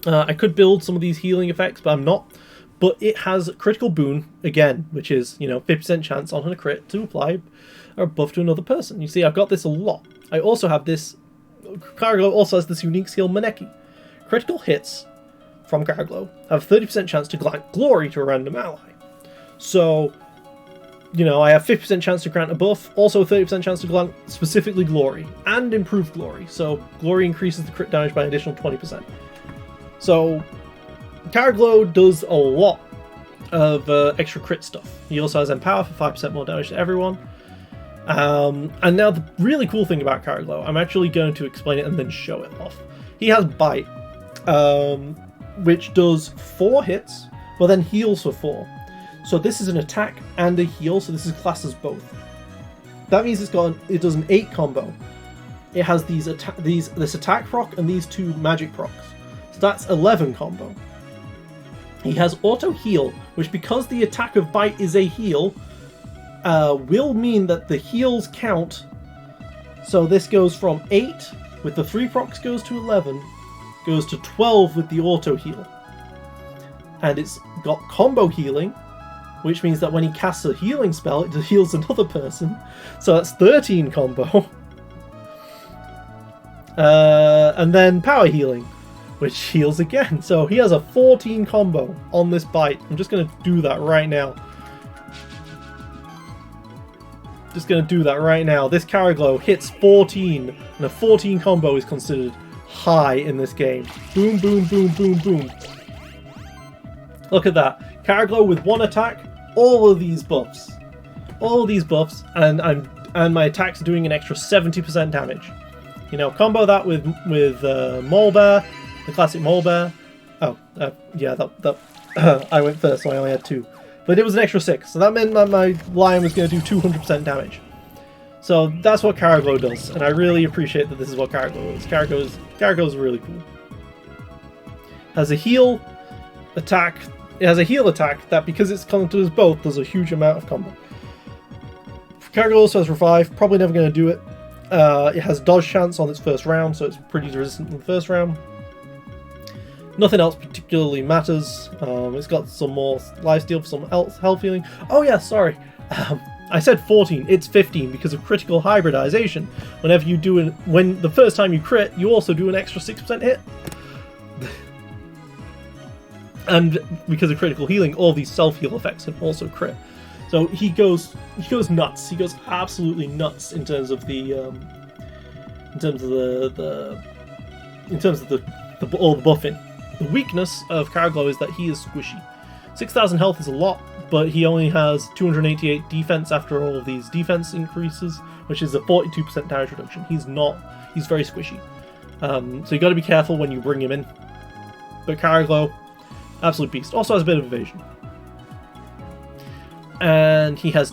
I could build some of these healing effects, but I'm not. But it has critical boon, again, which is, you know, 50% chance on a crit to apply a buff to another person. You see, I've got this a lot. I also have this... Karaglow also has this unique skill, Maneki. Critical hits from Karaglow have 30% chance to grant glory to a random ally. So, you know, I have 50% chance to grant a buff, also 30% chance to grant specifically glory, and improved glory. So, glory increases the crit damage by an additional 20%. So, Karaglow does a lot of extra crit stuff. He also has Empower for 5% more damage to everyone. And now the really cool thing about Karaglow, I'm actually going to explain it and then show it off. He has Bite, which does 4 hits, but then heals for 4. So this is an attack and a heal, so this is classed as both. That means it does an 8 combo. It has this attack proc and these 2 magic procs. So that's 11 combo. He has auto heal, which because the attack of bite is a heal, will mean that the heals count. So this goes from 8 with the 3 procs goes to 11, goes to 12 with the auto heal. And it's got combo healing, which means that when he casts a healing spell, it heals another person. So that's 13 combo. And then power healing, which heals again. So he has a 14 combo on this bite. I'm just going to do that right now. Just going to do that right now. This Caraglow hits 14, and a 14 combo is considered high in this game. Boom, boom, boom, boom, boom. Look at that. Caraglow with 1 attack, all of these buffs. All of these buffs, and my attacks are doing an extra 70% damage. You know, combo that with Molebear, the classic Molebear. Oh, yeah, that I went first, so I only had 2. But it was an extra 6, so that meant that my lion was going to do 200% damage. So that's what Caraglow does, and I really appreciate that this is what Caraglow is. Caraglow is really cool. Has a heal attack. It has a heal attack that, because it's counted as both, does a huge amount of combo. Caraglow also has Revive, probably never going to do it. It has dodge chance on its first round, so it's pretty resistant in the first round. Nothing else particularly matters. It's got some more lifesteal for some health healing. Oh yeah, sorry. I said 14. It's 15 because of critical hybridization. Whenever you do when the first time you crit, you also do an extra 6% hit. And because of critical healing, all these self-heal effects can also crit. So he goes nuts. He goes absolutely nuts in terms of the all the buffing. The weakness of Caraglow is that he is squishy. 6,000 health is a lot, but he only has 288 defense after all of these defense increases, which is a 42% damage reduction. He's very squishy. So you got to be careful when you bring him in. But Caraglow, absolute beast. Also has a bit of evasion. And he has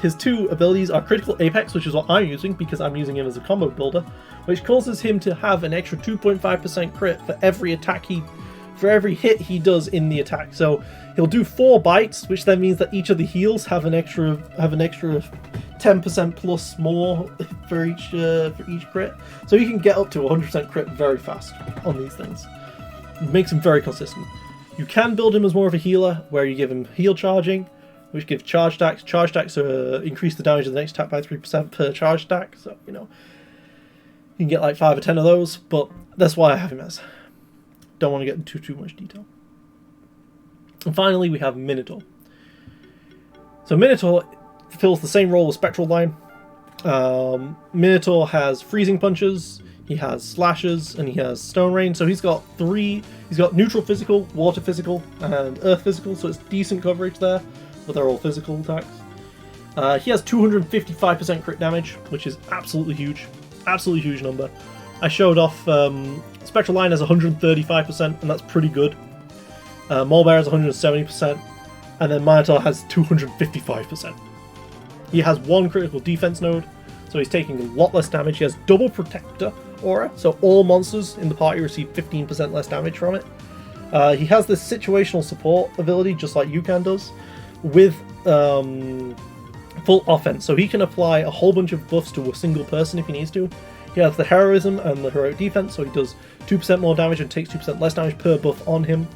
his 2 abilities are Critical Apex, which is what I'm using because I'm using him as a combo builder, which causes him to have an extra 2.5% crit for every every hit he does in the attack. So he'll do 4 bites, which then means that each of the heals have an extra 10% plus more for each crit. So you can get up to 100% crit very fast on these things. It makes him very consistent. You can build him as more of a healer, where you give him heal charging, which gives charge stacks. Charge stacks increase the damage of the next attack by 3% per charge stack, so, you know, you can get like 5 or 10 of those, but that's why I have him as. Don't want to get into too much detail. And finally, we have Minotaur. So Minotaur fulfills the same role as Spectral Line. Minotaur has Freezing Punches, he has Slashes, and he has Stone Rain. So he's got Neutral Physical, Water Physical, and Earth Physical, so it's decent coverage there, but they're all physical attacks. He has 255% crit damage, which is absolutely huge. Absolutely huge number. I showed off Spectral Line has 135%, and that's pretty good. Molebear has 170%, and then Minotaur has 255%. He has 1 critical defense node, so he's taking a lot less damage. He has double Protector aura, so all monsters in the party receive 15% less damage from it. He has this situational support ability, just like Yukan does, with full offense, so he can apply a whole bunch of buffs to a single person if he needs to. He has the heroism and the heroic defense, so he does 2% more damage and takes 2% less damage per buff on him.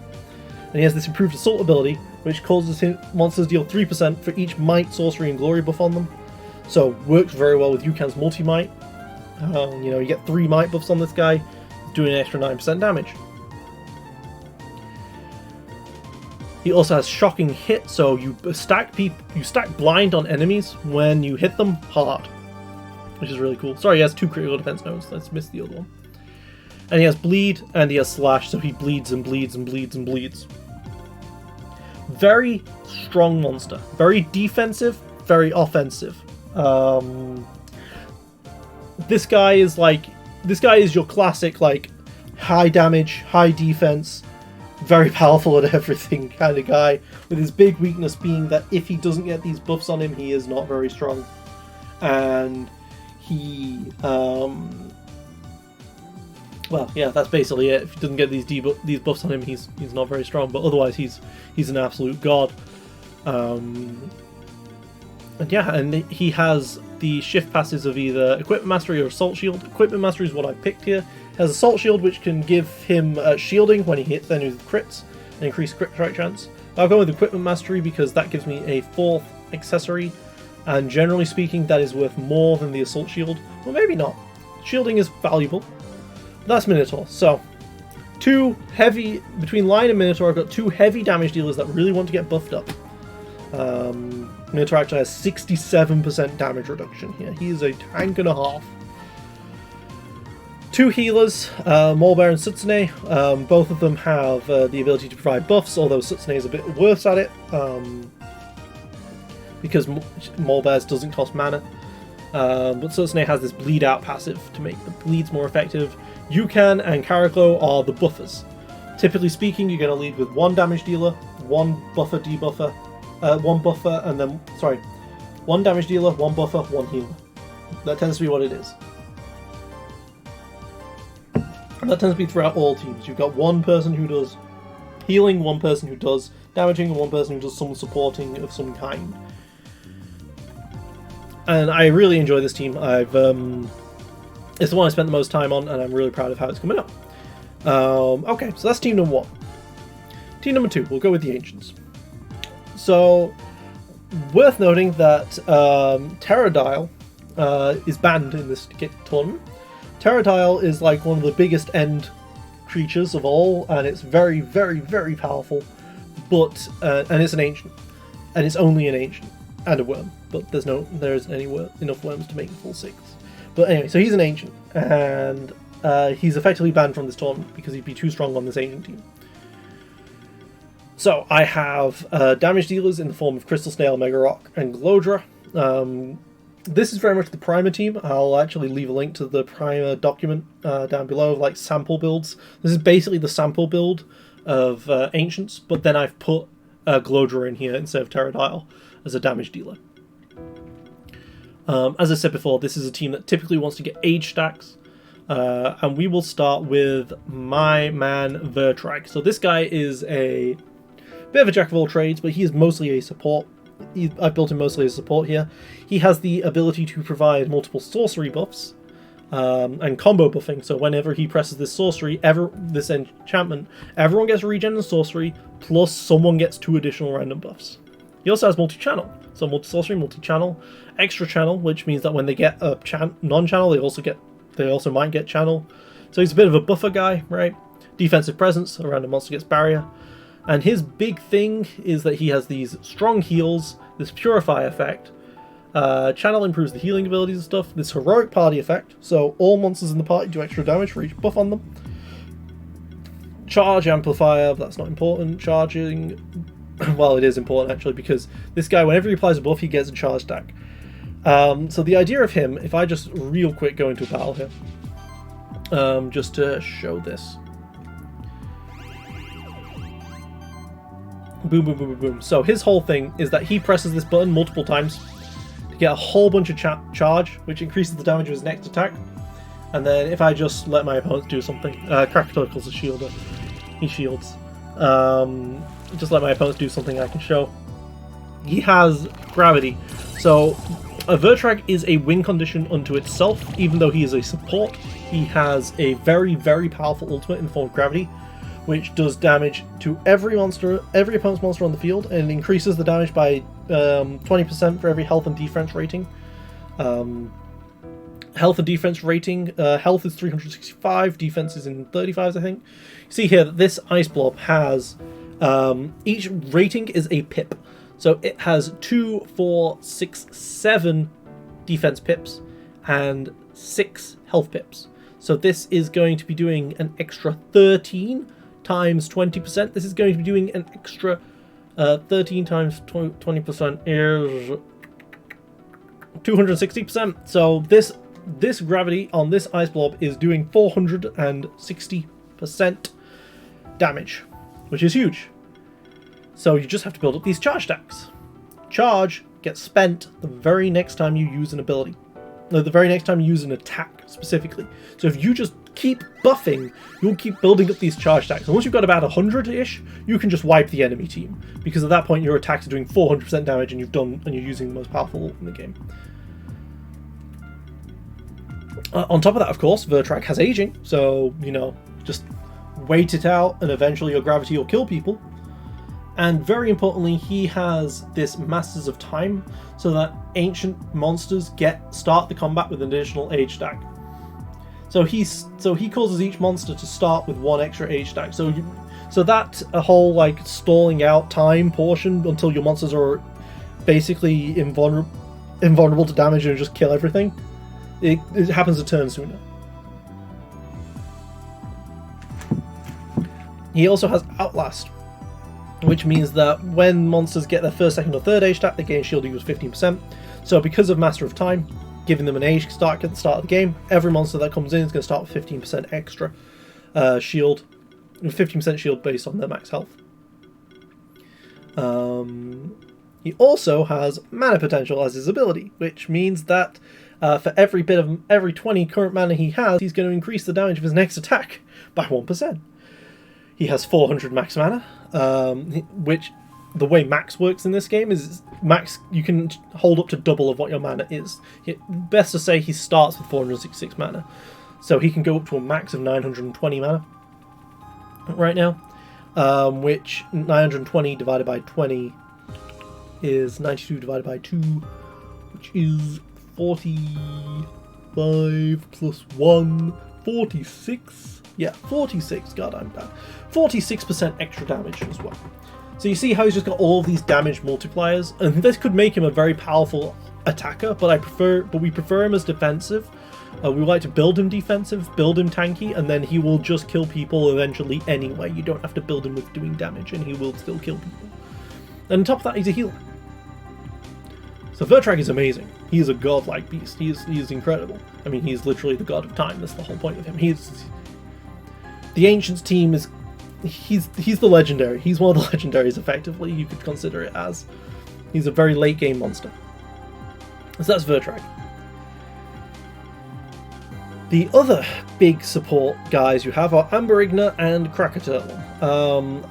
And he has this improved assault ability, which causes monsters deal 3% for each might, sorcery, and glory buff on them. So works very well with Yukan's multi-might. You know, you get 3 might buffs on this guy, doing an extra 9% damage. He also has Shocking Hit, so you stack blind on enemies when you hit them hard, which is really cool. Sorry, he has 2 critical defense nodes. Let's miss the other one. And he has Bleed, and he has Slash, so he bleeds and bleeds and bleeds and bleeds. Very strong monster. Very defensive, very offensive. This guy is your classic, like, high damage, high defense, very powerful at everything kind of guy, with his big weakness being that if he doesn't get these buffs on him, he is not very strong. And he Well, yeah, that's basically it. If he doesn't get these buffs on him, he's not very strong. But otherwise, he's an absolute god. And yeah, and he has the shift passes of either Equipment Mastery or Assault Shield. Equipment Mastery is what I picked here. He has Assault Shield, which can give him shielding when he hits enemies with crits and increase crit strike chance. I'll go with Equipment Mastery because that gives me a 4th accessory, and generally speaking, that is worth more than the Assault Shield. Well, maybe not. Shielding is valuable. That's Minotaur. So, between Lion and Minotaur, I've got 2 heavy damage dealers that really want to get buffed up. Minotaur actually has 67% damage reduction here. He is a tank and a half. 2 healers, Mole and Sutsune. Both of them have the ability to provide buffs, although Sutsune is a bit worse at it, because Mole doesn't cost mana. But Sutsune has this bleed out passive to make the bleeds more effective. Yukan and Karaglow are the buffers. Typically speaking, you're going to lead with 1 damage dealer, 1 buffer debuffer, 1 buffer, and then, 1 damage dealer, 1 buffer, 1 healer. That tends to be what it is. And that tends to be throughout all teams. You've got 1 person who does healing, 1 person who does damaging, and 1 person who does some supporting of some kind. And I really enjoy this team. It's the one I spent the most time on, and I'm really proud of how it's coming up. Okay, so that's team number 1. Team number 2, we'll go with the Ancients. So, worth noting that Pterodile is banned in this tournament. Pterodile is like one of the biggest end creatures of all, and it's very, very, very powerful. But and it's an Ancient, and it's only an Ancient and a worm. But there isn't enough worms to make the full 6. But anyway, so he's an Ancient, and he's effectively banned from this tournament because he'd be too strong on this Ancient team. So I have damage dealers in the form of Crystal Snail, Mega Rock, and Glodra. This is very much the Primer team. I'll actually leave a link to the Primer document down below of like sample builds. This is basically the sample build of Ancients, but then I've put Glodra in here instead of Pterodile as a damage dealer. As I said before, this is a team that typically wants to get age stacks. And we will start with my man Vertrag. So this guy is a bit of a jack of all trades, but he is mostly a support. I've built him mostly as support here. He has the ability to provide multiple sorcery buffs and combo buffing. So whenever he presses this this enchantment, everyone gets regen and sorcery, plus someone gets 2 additional random buffs. He also has multi-channel. So multi-sorcery, multi-channel, extra channel, which means that when they get a non-channel, they also might get channel. So he's a bit of a buffer guy, right? Defensive presence, around a monster gets barrier. And his big thing is that he has these strong heals, this purify effect. Channel improves the healing abilities and stuff. This heroic party effect, so all monsters in the party do extra damage for each buff on them. Charge amplifier, that's not important. Charging, well, it is important actually, because this guy, whenever he applies a buff, he gets a charge stack. So the idea of him, if I just real quick go into a battle here, just to show this. Boom, boom, boom, boom, boom. So his whole thing is that he presses this button multiple times to get a whole bunch of charge, which increases the damage of his next attack. And then if I just let my opponents do something, Krakatoa's a shielder, he shields. Just let my opponents do something I can show. He has gravity. So a Vertrag is a win condition unto itself. Even though he is a support, he has a very, very powerful ultimate in the form of gravity, which does damage to every opponent's monster on the field, and increases the damage by 20% for every health and defense rating. Health and defense rating, health is 365, defense is in 35s, I think. You see here that this ice blob has, each rating is a pip. So it has 2, 4, 6, 7 defense pips, and 6 health pips. So this is going to be doing an extra 13 times 20%. This is going to be doing an extra 13 times 20% is 260%. So this gravity on this ice blob is doing 460% damage, which is huge. So you just have to build up these charge stacks. Charge gets spent the very next time you use an ability. No, the very next time you use an attack, specifically. So if you just keep buffing, you'll keep building up these charge stacks. And once you've got about 100-ish, you can just wipe the enemy team. Because at that point, your attacks are doing 400% damage and you're using the most powerful ult in the game. On top of that, of course, Vertrack has aging. So, you know, just wait it out and eventually your gravity will kill people. And very importantly, he has this Masters of Time, so that ancient monsters start the combat with an additional age stack. So he causes each monster to start with 1 extra age stack. So that a whole like stalling out time portion until your monsters are basically invulnerable to damage and just kill everything. It happens a turn sooner. He also has Outlast, which means that when monsters get their first, second, or third age stack, they gain shield equals 15%. So because of Master of Time, giving them an age stack at the start of the game, every monster that comes in is going to start with 15% extra shield, 15% shield based on their max health. He also has mana potential as his ability, which means that for every 20 current mana he has, he's going to increase the damage of his next attack by 1%. He has 400 max mana, which the way max works in this game is max, you can hold up to double of what your mana is. Best to say he starts with 466 mana, so he can go up to a max of 920 mana right now, which 920 divided by 20 is 92 divided by 2, which is 45 plus 1, 46. Yeah, 46, god I'm bad. 46% extra damage as well. So you see how he's just got all of these damage multipliers, and this could make him a very powerful attacker, but we prefer him as defensive. We like to build him defensive, build him tanky, and then he will just kill people eventually anyway. You don't have to build him with doing damage, and he will still kill people. And on top of that, he's a healer. So Vertrack is amazing. He is a godlike beast. He is incredible. I mean, he's literally the god of time. That's the whole point of him. The Ancients team is... He's the legendary. He's one of the legendaries, effectively. You could consider it as. He's a very late game monster. So that's Vertrack. The other big support guys you have are Amberigna and Crackerturtle.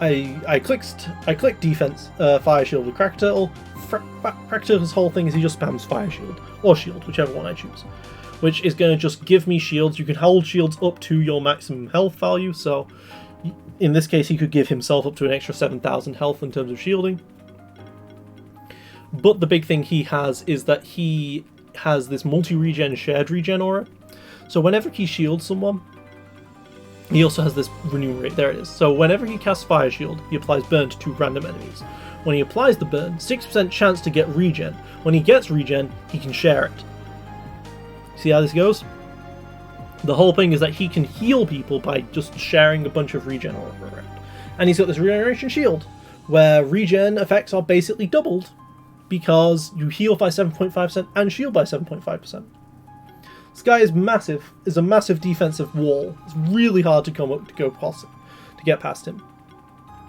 I clicked defense, fire shield with Crackerturtle. Crackerturtle's whole thing is he just spams fire shield or shield, whichever one I choose, which is going to just give me shields. You can hold shields up to your maximum health value. So in this case, he could give himself up to an extra 7,000 health in terms of shielding. But the big thing he has is that he has this multi-regen shared regen aura. So whenever he shields someone, he also has this renew rate. There it is. So whenever he casts Fire Shield, he applies burn to 2 random enemies. When he applies the burn, 6% chance to get regen. When he gets regen, he can share it. See how this goes? The whole thing is that he can heal people by just sharing a bunch of regen all around. And he's got this regeneration shield, where regen effects are basically doubled, because you heal by 7.5% and shield by 7.5%. This guy is massive, is a massive defensive wall. It's really hard to get past him.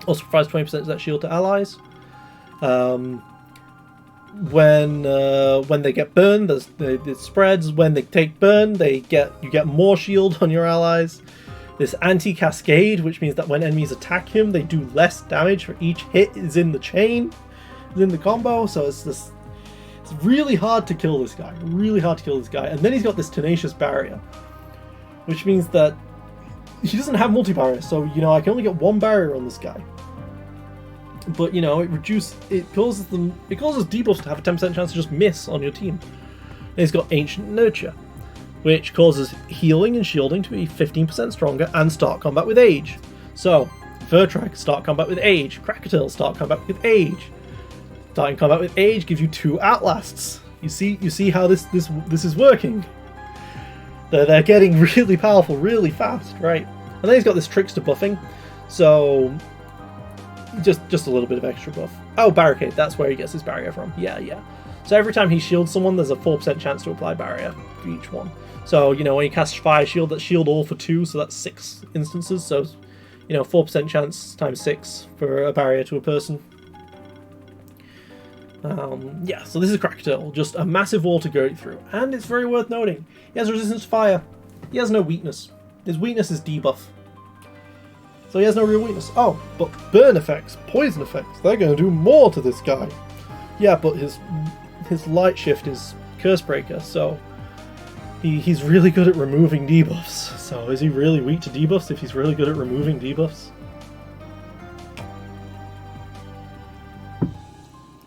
Also provides 20% of that shield to allies. When they get burned, it spreads. When they take burn, you get more shield on your allies. This anti-cascade, which means that when enemies attack him, they do less damage for each hit is in the chain, is in the combo. So it's really hard to kill this guy. Really hard to kill this guy. And then he's got this tenacious barrier, which means that he doesn't have multi-barrier. So I can only get 1 barrier on this guy. But it causes debuffs to have a 10% chance to just miss on your team. And he's got Ancient Nurture, which causes healing and shielding to be 15% stronger and start combat with age. So Vertrack, start combat with age. Crackerturtle, start combat with age. Starting combat with age gives you 2 outlasts. You see how this is working. They're getting really powerful really fast, right? And then he's got this trickster buffing, so just a little bit of extra buff. Oh, barricade, that's where he gets his barrier from. Yeah. So every time he shields someone, there's a 4% chance to apply barrier for each one. So when he casts fire shield, that's shield all for 2, so that's 6 instances. So 4% chance times 6 for a barrier to a person. So this is Crackerturtle, just a massive wall to go through, and it's very worth noting, he has resistance to fire, he has no weakness. His weakness is debuff. So he has no real weakness. Oh, but burn effects, poison effects, they're going to do more to this guy. Yeah, but his light shift is Cursebreaker, so he's really good at removing debuffs. So is he really weak to debuffs if he's really good at removing debuffs?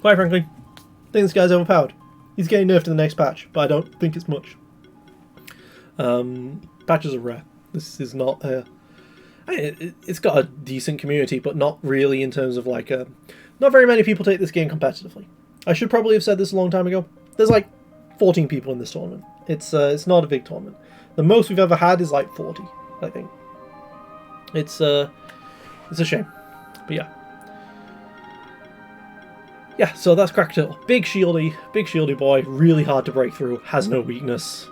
Quite frankly, I think this guy's overpowered. He's getting nerfed in the next patch, but I don't think it's much. Patches are rare. This is not a... It's got a decent community, but not really in terms of like not very many people take this game competitively. I should probably have said this a long time ago. There's like 14 people in this tournament. It's not a big tournament. The most we've ever had is like 40, I think. It's a shame, but yeah. Yeah, so that's Krakatoa. Big shieldy boy, really hard to break through, has no weakness.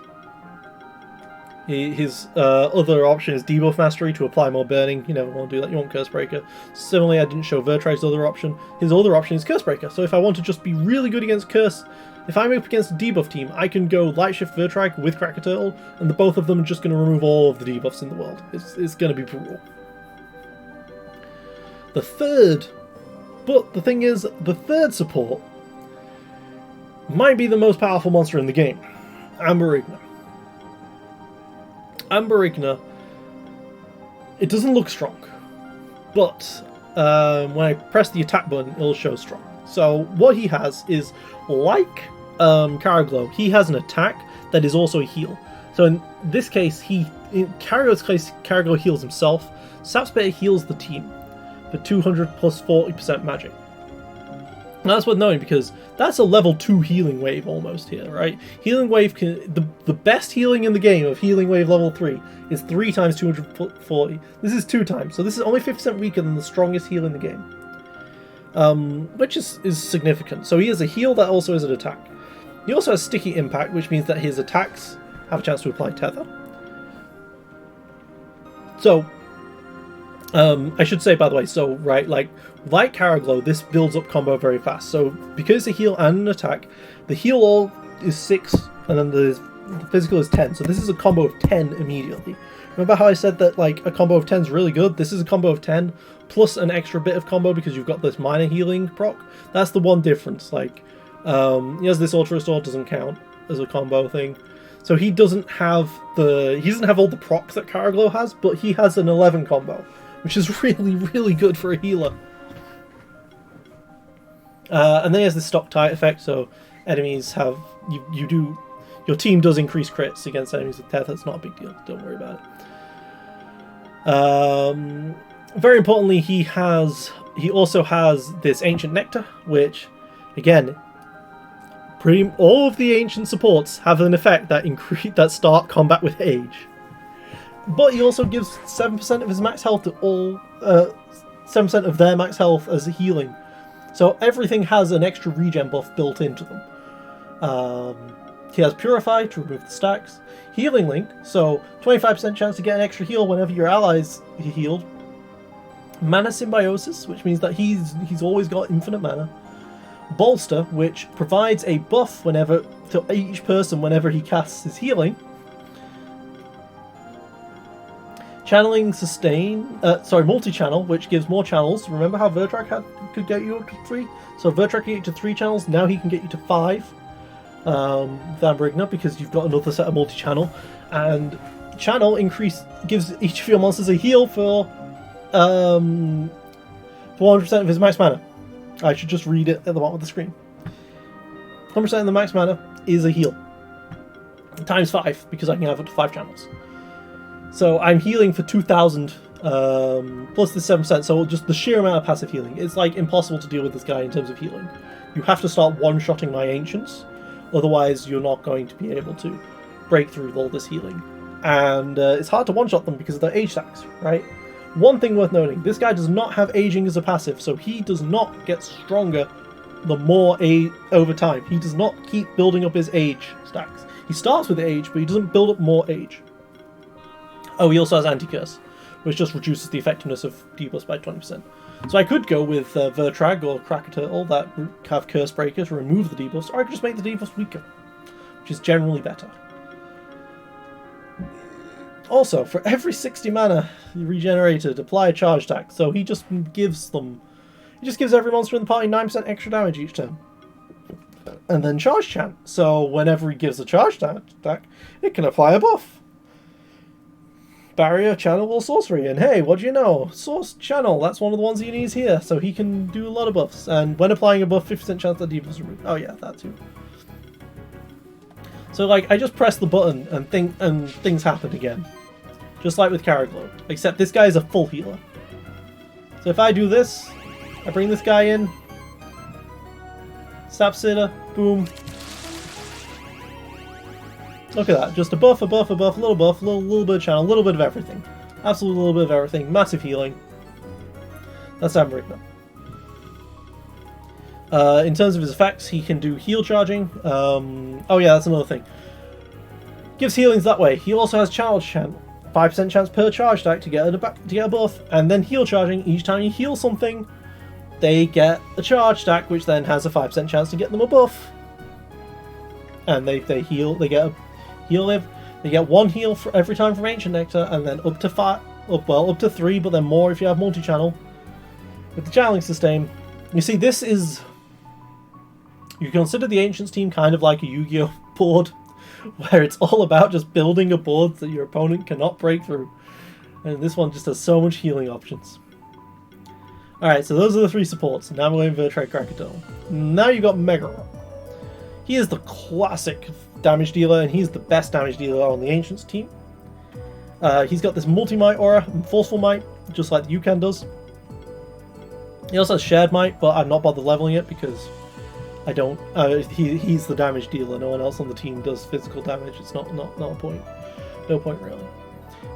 His other option is debuff mastery to apply more burning. You never want to do that, you want Cursebreaker. Similarly, I didn't show Vertrag's other option. His other option is Cursebreaker, so if I want to just be really good against Curse, if I'm up against a debuff team, I can go Light Shift Vertrag with Krakatoa, and the both of them are just going to remove all of the debuffs in the world. It's going to be brutal. The thing is, the third support might be the most powerful monster in the game, Amber Igna. Amber Igna, it doesn't look strong, but when I press the attack button, it'll show strong. So what he has is, like Karaglow, he has an attack that is also a heal. So in this case, in Karaglow's case, Karaglow heals himself. Sapspear heals the team for 200 plus 40% magic. Now that's worth knowing because that's a level 2 healing wave almost here, right? Healing wave the best healing in the game of healing wave level 3 is 3 times 240. This is 2 times, so this is only 50% weaker than the strongest heal in the game. Which is significant. So he has a heal that also is an attack. He also has sticky impact, which means that his attacks have a chance to apply tether. So I should say, by the way, so, right, like Karaglow, this builds up combo very fast. So, because it's a heal and an attack, the heal all is 6, and then the physical is 10. So this is a combo of 10 immediately. Remember how I said that, like, a combo of 10 is really good? This is a combo of 10, plus an extra bit of combo because you've got this minor healing proc. That's the one difference. Like, he has this Ultra Restore, doesn't count as a combo thing. So he doesn't have all the procs that Karaglow has, but he has an 11 combo, which is really, really good for a healer. And then he has the stock tight effect, so enemies have... Your team does increase crits against enemies with tether. It's not a big deal. Don't worry about it. Very importantly, he also has this Ancient Nectar, which, again, all of the ancient supports have an effect that start combat with age. But he also gives 7% of his max health to all... 7% of their max health as a healing. So everything has an extra regen buff built into them. He has Purify to remove the stacks. Healing Link, so 25% chance to get an extra heal whenever your allies healed. Mana Symbiosis, which means that he's always got infinite mana. Bolster, which provides a buff to each person whenever he casts his healing. Channeling Sustain, Multi-Channel, which gives more channels. Remember how Vertrag could get you up to 3? So Vertrag can get you to 3 channels, now he can get you to 5. With Amber Igna, because you've got another set of multi-channel. And Channel gives each of your monsters a heal for 100% of his max mana. I should just read it at the bottom of the screen. 100% of the max mana is a heal. Times 5, because I can have up to 5 channels. So I'm healing for 2,000 plus the 7%, so just the sheer amount of passive healing. It's like impossible to deal with this guy in terms of healing. You have to start one-shotting my Ancients, otherwise you're not going to be able to break through all this healing. And it's hard to one-shot them because of their age stacks, right? One thing worth noting, this guy does not have aging as a passive, so he does not get stronger the more over time. He does not keep building up his age stacks. He starts with age, but he doesn't build up more age. Oh, he also has Anti-Curse, which just reduces the effectiveness of debuffs by 20%. So I could go with Vertrag or Krakatoa that have Curse Breaker to remove the debuffs, or I could just make the debuffs weaker, which is generally better. Also, for every 60 mana regenerated, apply a charge attack. So he just gives them... He just gives every monster in the party 9% extra damage each turn. And then charge chant. So whenever he gives a charge attack, it can apply a buff. Barrier, channel, or sorcery. And hey, what do you know? Source channel, that's one of the ones he needs here. So he can do a lot of buffs. And when applying a buff, 50% chance that debuff is removed. Oh yeah, that too. So like, I just press the button and things happen again. Just like with Caraglow. Except this guy is a full healer. So if I do this, I bring this guy in. Sap Sitter, boom. Look at that, just a buff, a buff, a buff, a little buff, a little bit of channel, a little bit of everything. Absolutely a little bit of everything, massive healing. That's Amberigna. In terms of his effects, he can do heal charging. Oh yeah, that's another thing. Gives healings that way. He also has charge chant. 5% chance per charge attack to get a buff, and then heal charging. Each time you heal something, they get a charge stack, which then has a 5% chance to get them a buff. And they heal, they get a heal live. They get 1 heal for every time from Ancient Nectar, and then up to 3, but then more if you have multi-channel. With the channeling system, you see this is... You consider the Ancients team kind of like a Yu-Gi-Oh board, where it's all about just building a board that your opponent cannot break through. And this one just has so much healing options. Alright, so those are the 3 supports. Now we're going for Vertrag Krakatoa. Now you've got Mega Rock. He is the classic damage dealer, and he's the best damage dealer on the Ancients team. He's got this multi-might aura, and forceful might, just like the Yukan does. He also has shared might, but I'm not bothered leveling it because I don't. He's the damage dealer. No one else on the team does physical damage. It's not a point. No point really.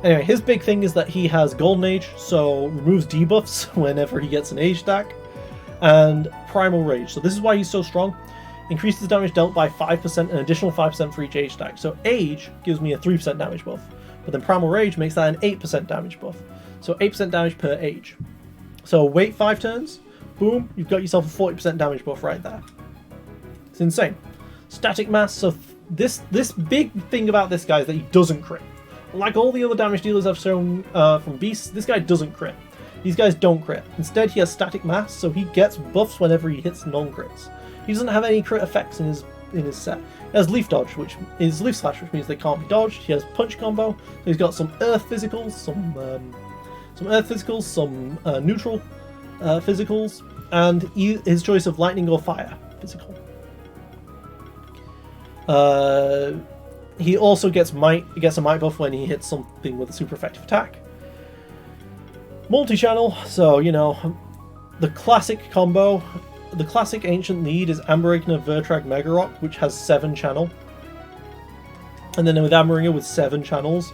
Anyway, his big thing is that he has Golden Age, so removes debuffs whenever he gets an age stack, and Primal Rage. So this is why he's so strong. Increases damage dealt by 5%, an additional 5% for each age stack. So Age gives me a 3% damage buff, but then Primal Rage makes that an 8% damage buff. So 8% damage per age. So wait 5 turns, boom, you've got yourself a 40% damage buff right there. It's insane. Static Mass, so this big thing about this guy is that he doesn't crit. Like all the other damage dealers I've shown from Beasts, this guy doesn't crit. These guys don't crit. Instead, he has Static Mass, so he gets buffs whenever he hits non-crits. He doesn't have any crit effects in his set. He has Leaf Dodge, which is Leaf Slash, which means they can't be dodged. He has Punch Combo. So he's got some Earth physicals, some Earth physicals, some neutral physicals, and his choice of Lightning or Fire physical. He also gets a might buff when he hits something with a super effective attack. Multi-channel, so you know, the classic combo. The classic Ancient lead is Amberigna, Vertrag, Mega Rock, which has 7 channel. And then with Amberigna with 7 channels,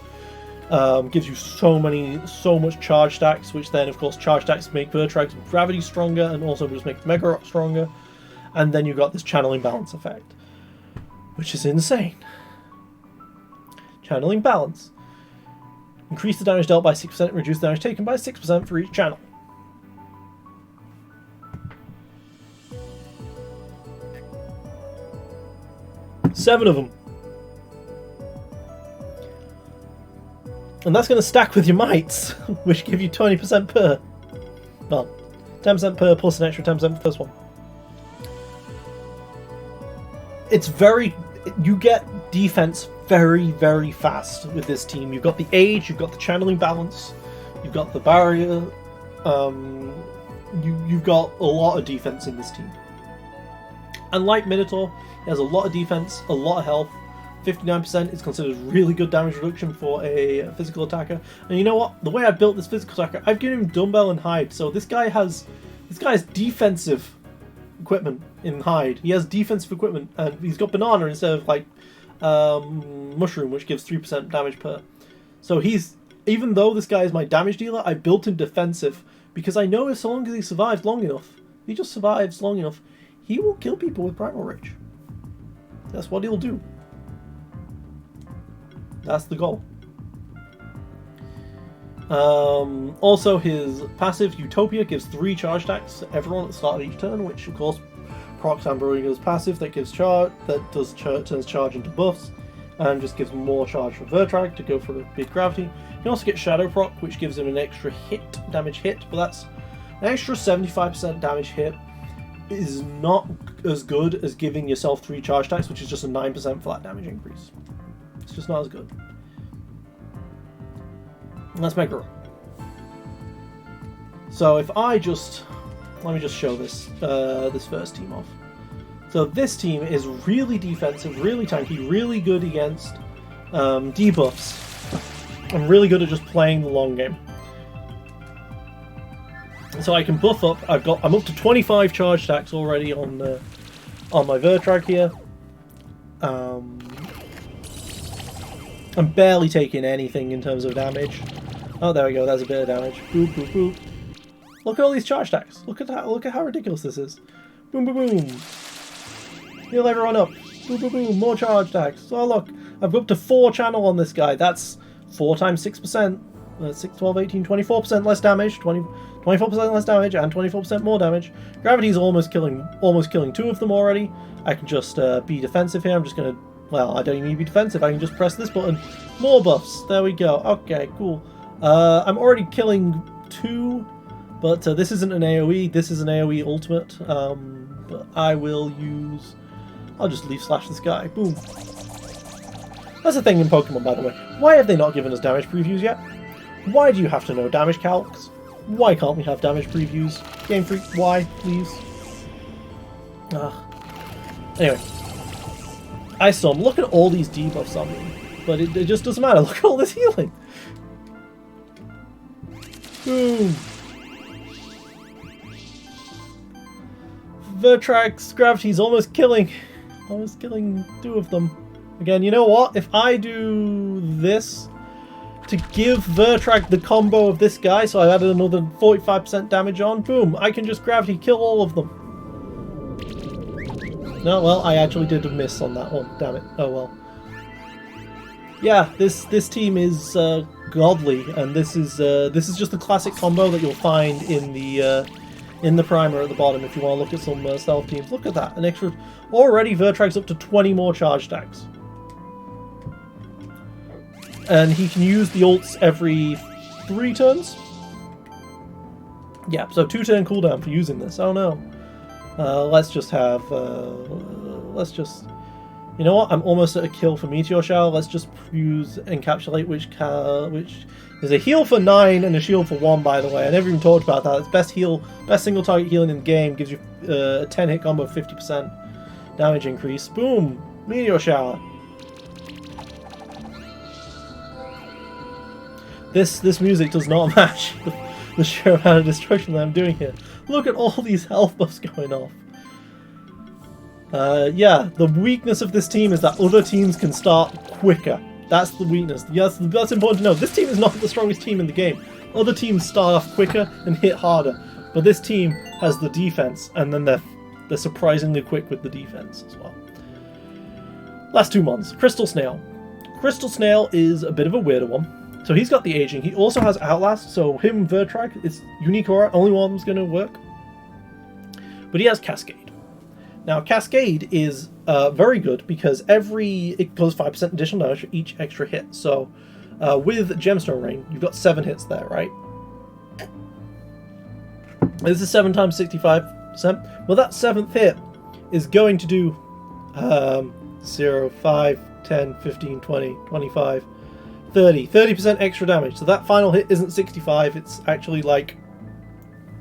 gives you so much charge stacks, which then of course charge stacks make Vertrag's gravity stronger and also just make Mega Rock stronger. And then you've got this channeling balance effect, which is insane. Channeling balance. Increase the damage dealt by 6%, reduce the damage taken by 6% for each channel. Seven of them. And that's going to stack with your mites, which give you 20% per. Well, 10% per plus an extra 10% for the first one. It's very... You get defense very, very fast with this team. You've got the age, you've got the channeling balance, you've got the barrier. You've got a lot of defense in this team. Unlike Minotaur, he has a lot of defense, a lot of health. 59% is considered really good damage reduction for a physical attacker. And you know what? The way I built this physical attacker, I've given him Dumbbell and Hide. So this guy has defensive equipment in Hide. He has defensive equipment, and he's got Banana instead of like Mushroom, which gives 3% damage per. So even though this guy is my damage dealer, I built him defensive because I know as long as he survives long enough, he just survives long enough, he will kill people with Primal Rage. That's what he'll do. That's the goal. Also, his passive Utopia gives 3 charge stacks to everyone at the start of each turn, which of course procs Amberigna's passive that gives charge, turns charge into buffs, and just gives more charge for Vertrag to go for a big gravity. You can also get Shadow proc, which gives him an extra damage hit, but that's an extra 75% damage hit is not as good as giving yourself 3 charge attacks, which is just a 9% flat damage increase. It's just not as good. Let's make a roll. So if I just... let me just show this this first team off. So this team is really defensive, really tanky, really good against debuffs. I'm really good at just playing the long game. So I can buff up. I'm up to 25 charge attacks already on my Vertrag here. I'm barely taking anything in terms of damage. Oh, there we go. That's a bit of damage. Boop, boop, boop. Look at all these charge attacks. Look at that. Look at how ridiculous this is. Boom, boom, boom. Heal everyone up. Boom, boom, boom. More charge attacks. Oh, look. I've got up to 4 channel on this guy. That's 4 times 6%. 6, 12, 18, 24% less damage. 24% less damage and 24% more damage. Gravity's almost killing 2 of them already. I can just be defensive here. I'm just going to... well, I don't even need to be defensive. I can just press this button. More buffs. There we go. Okay, cool. I'm already killing 2... but this isn't an AoE, this is an AoE ultimate, but I will use... I'll just leaf slash this guy. Boom. That's the thing in Pokemon, by the way. Why have they not given us damage previews yet? Why do you have to know damage calcs? Why can't we have damage previews? Game Freak, why, please? Anyway. Ice Storm, look at all these debuffs on me. But it just doesn't matter, look at all this healing! Boom! Vertrag's gravity's almost killing 2 of them. Again, you know what? If I do this to give Vertrag the combo of this guy, so I added another 45% damage on, boom, I can just gravity kill all of them. No, well, I actually did a miss on that one, damn it. Oh well. Yeah, this team is godly, and this is just the classic combo that you'll find in the primer at the bottom if you want to look at some stealth teams. Look at that, an extra... already Vertrag's up to 20 more charge stacks. And he can use the ults every 3 turns? Yeah, so 2 turn cooldown for using this. Oh no. Let's just have... let's just... you know what? I'm almost at a kill for Meteor Shower. Let's just use Encapsulate, which is a heal for 9 and a shield for 1, by the way. I never even talked about that. It's best single target healing in the game. Gives you a 10 hit combo of 50% damage increase. Boom! Meteor Shower. This music does not match the sheer amount of destruction that I'm doing here. Look at all these health buffs going off. Yeah, the weakness of this team is that other teams can start quicker. That's the weakness. Yes, that's important to know. This team is not the strongest team in the game. Other teams start off quicker and hit harder, but this team has the defense, and then they're surprisingly quick with the defense as well. Last 2 months. Crystal Snail. Crystal Snail is a bit of a weirder one. So he's got the aging. He also has Outlast, so him and Vertrag, it's unique aura. Only one of them's going to work. But he has Cascade. Now, Cascade is very good because it goes 5% additional damage for each extra hit. So, with Gemstone Rain, you've got 7 hits there, right? This is 7 times 65%. Well, that 7th hit is going to do 0, 5, 10, 15, 20, 25, 30. 30% extra damage. So that final hit isn't 65, it's actually like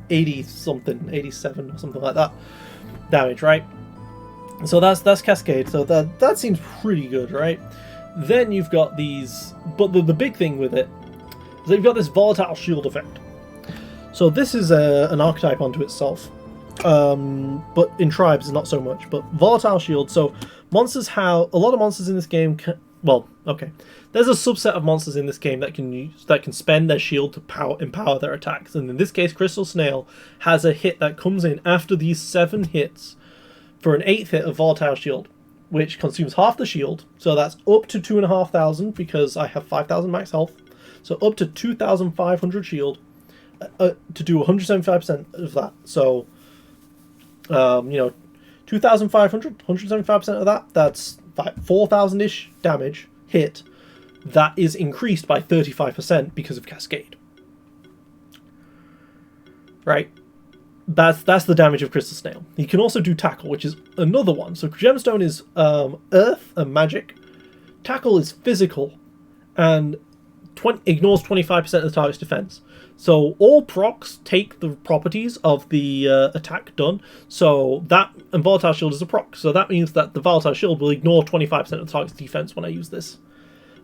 80-something, 87 or something like that damage, right? So that's Cascade, so that seems pretty good, right? Then you've got these, but the big thing with it is that you've got this volatile shield effect. So this is an archetype unto itself, but in tribes not so much. But volatile shield, so monsters have a lot of monsters in this game. Well, okay, there's a subset of monsters in this game that can spend their shield to empower their attacks, and in this case, Crystal Snail has a hit that comes in after these 7 hits for an 8th hit of Volatile Shield, which consumes half the shield, so that's up to 2,500 because I have 5,000 max health, so up to 2,500 shield to do 175% of that. So, 2,500, 175% of that, that's 4,000-ish damage hit, that is increased by 35% because of Cascade. Right? That's the damage of Crystal Snail. He can also do Tackle, which is another one. So Gemstone is Earth and Magic. Tackle is physical and ignores 25% of the target's defense. So all procs take the properties of the attack done. So that, and Volatile Shield is a proc. So that means that the Volatile Shield will ignore 25% of the target's defense when I use this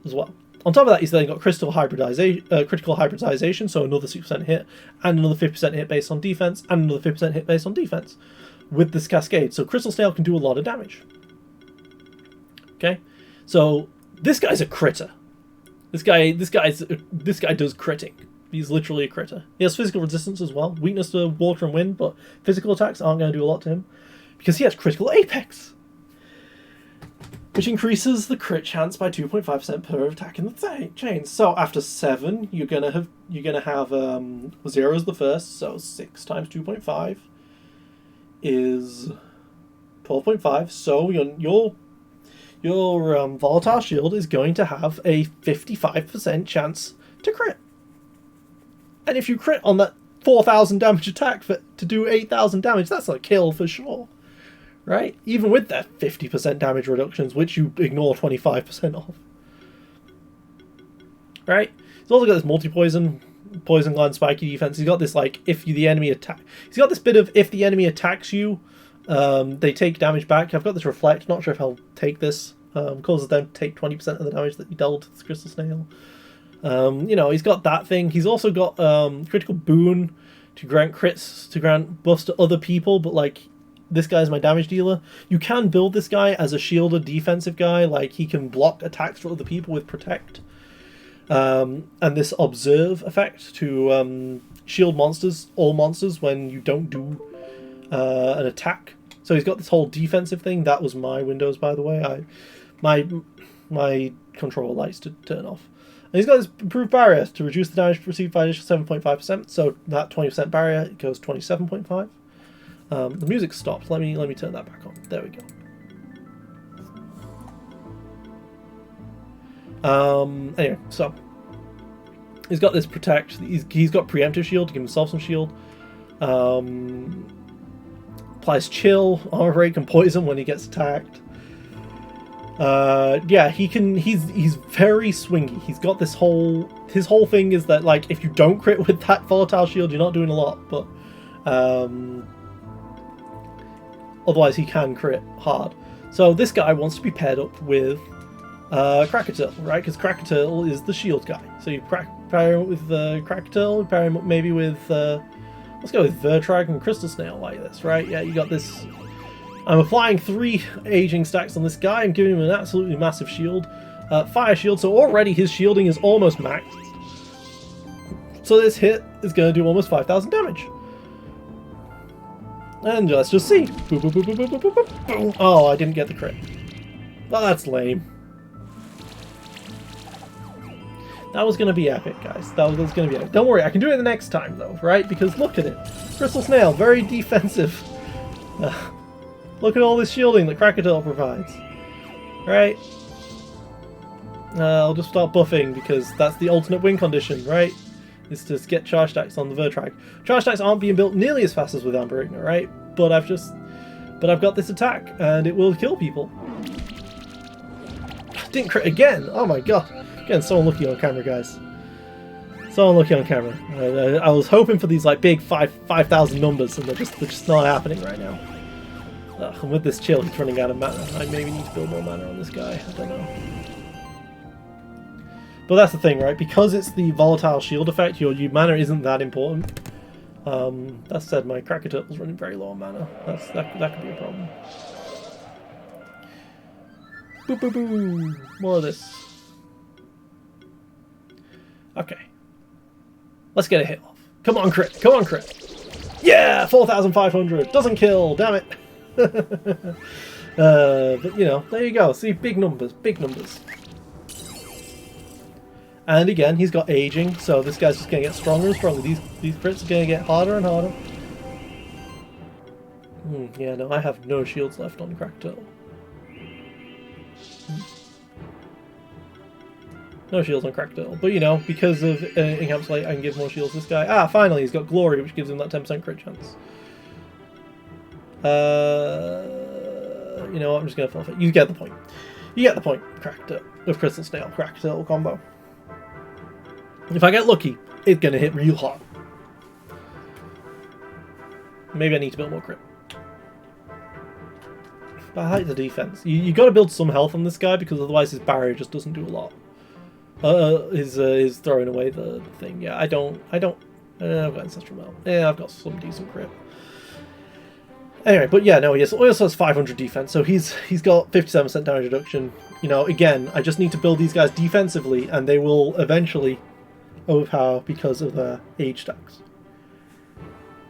as well. On top of that, he's then got critical hybridization, so another 6% hit, and another 50% hit based on defense, and another 50% hit based on defense with this Cascade. So Crystal Snail can do a lot of damage. Okay, so this guy's a critter. This guy does critting. He's literally a critter. He has physical resistance as well, weakness to water and wind, but physical attacks aren't going to do a lot to him because he has critical apex, which increases the crit chance by 2.5% per attack in the chain. So after 7, you're gonna have 0 as the first. So 6 times 2.5 is 12.5. So your Volatile Shield is going to have a 55% chance to crit. And if you crit on that 4,000 damage attack to do 8,000 damage, that's a kill for sure. Right? Even with that 50% damage reductions, which you ignore 25% of. Right? He's also got this multi-poison, poison gland, spiky defense. He's got this, like, if the enemy attack... He's got this bit of, if the enemy attacks you, they take damage back. I've got this reflect. Not sure if I'll take this. Causes them to take 20% of the damage that you dealt to this Crystal Snail. You know, he's got that thing. He's also got critical boon to grant crits, to grant buffs to other people, but, like, this guy's my damage dealer. You can build this guy as a shielded defensive guy, like he can block attacks for other people with Protect. And this Observe effect to shield monsters, all monsters, when you don't do an attack. So he's got this whole defensive thing. That was my Windows, by the way. My controller likes to turn off. And he's got this improved barrier to reduce the damage received by additional 7.5%. So that 20% barrier goes 27.5. The music stopped. Let me turn that back on. There we go. Anyway, so he's got this Protect. He's got Preemptive Shield to give himself some shield. Applies Chill, Armor Break, and Poison when he gets attacked. Yeah, he can. He's very swingy. He's got this whole. His whole thing is that, like, if you don't crit with that Volatile Shield, you're not doing a lot. But otherwise, he can crit hard. So this guy wants to be paired up with Krakatoa, right? Because Krakatoa is the shield guy. So you pair him up with Krakatoa, pair him up maybe with let's go with Vertrag and Crystal Snail like this, right? Yeah, you got this. I'm applying 3 aging stacks on this guy. I'm giving him an absolutely massive shield, fire shield. So already his shielding is almost maxed. So this hit is going to do almost 5,000 damage. And let's just see. Boop, boop, boop, boop, boop, boop, boop, boom. Oh, I didn't get the crit. Well, that's lame. That was going to be epic, guys. That was going to be epic. Don't worry, I can do it the next time, though, right? Because look at it. Crystal Snail, very defensive. Look at all this shielding that Krakatoa provides. Right? I'll just start buffing, because that's the alternate win condition, right? Is to get charge stacks on the Vertrag. Charge stacks aren't being built nearly as fast as with Amber Igna, right? But I've got this attack, and it will kill people. Didn't crit again! Oh my god. Again, so unlucky on camera, guys. So unlucky on camera. I was hoping for these, like, big 5,000 numbers, and they're just not happening right now. And with this chill, he's running out of mana. I maybe need to build more mana on this guy. I don't know. But that's the thing, right? Because it's the volatile shield effect, your mana isn't that important. That said, my Krakatoa was running very low on mana. That could be a problem. Boop, boop, boop. More of this. Okay. Let's get a hit off. Come on, crit. Come on, crit. Yeah! 4,500. Doesn't kill. Damn it. But, you know, there you go. See, big numbers. Big numbers. And again, he's got aging, so this guy's just going to get stronger and stronger. These crits are going to get harder and harder. Yeah, no, I have no shields left on Krakatoa. No shields on Cracked Turtle. But, you know, because of Encapsulate, I can give more shields to this guy. Ah, finally, he's got Glory, which gives him that 10% crit chance. You know what, I'm just going to forfeit. You get the point. You get the point, Cracked Turtle. With Crystal Snail, Cracked Turtle combo. If I get lucky, it's going to hit real hard. Maybe I need to build more crit. But I like the defense. You got to build some health on this guy because otherwise his barrier just doesn't do a lot. His throwing away the thing. Yeah, I've got Ancestral Melt. Yeah, I've got some decent crit. Anyway, but yeah, no, he also has 500 defense, so he's got 57% damage reduction. You know, again, I just need to build these guys defensively, and they will eventually overpower because of their age stacks.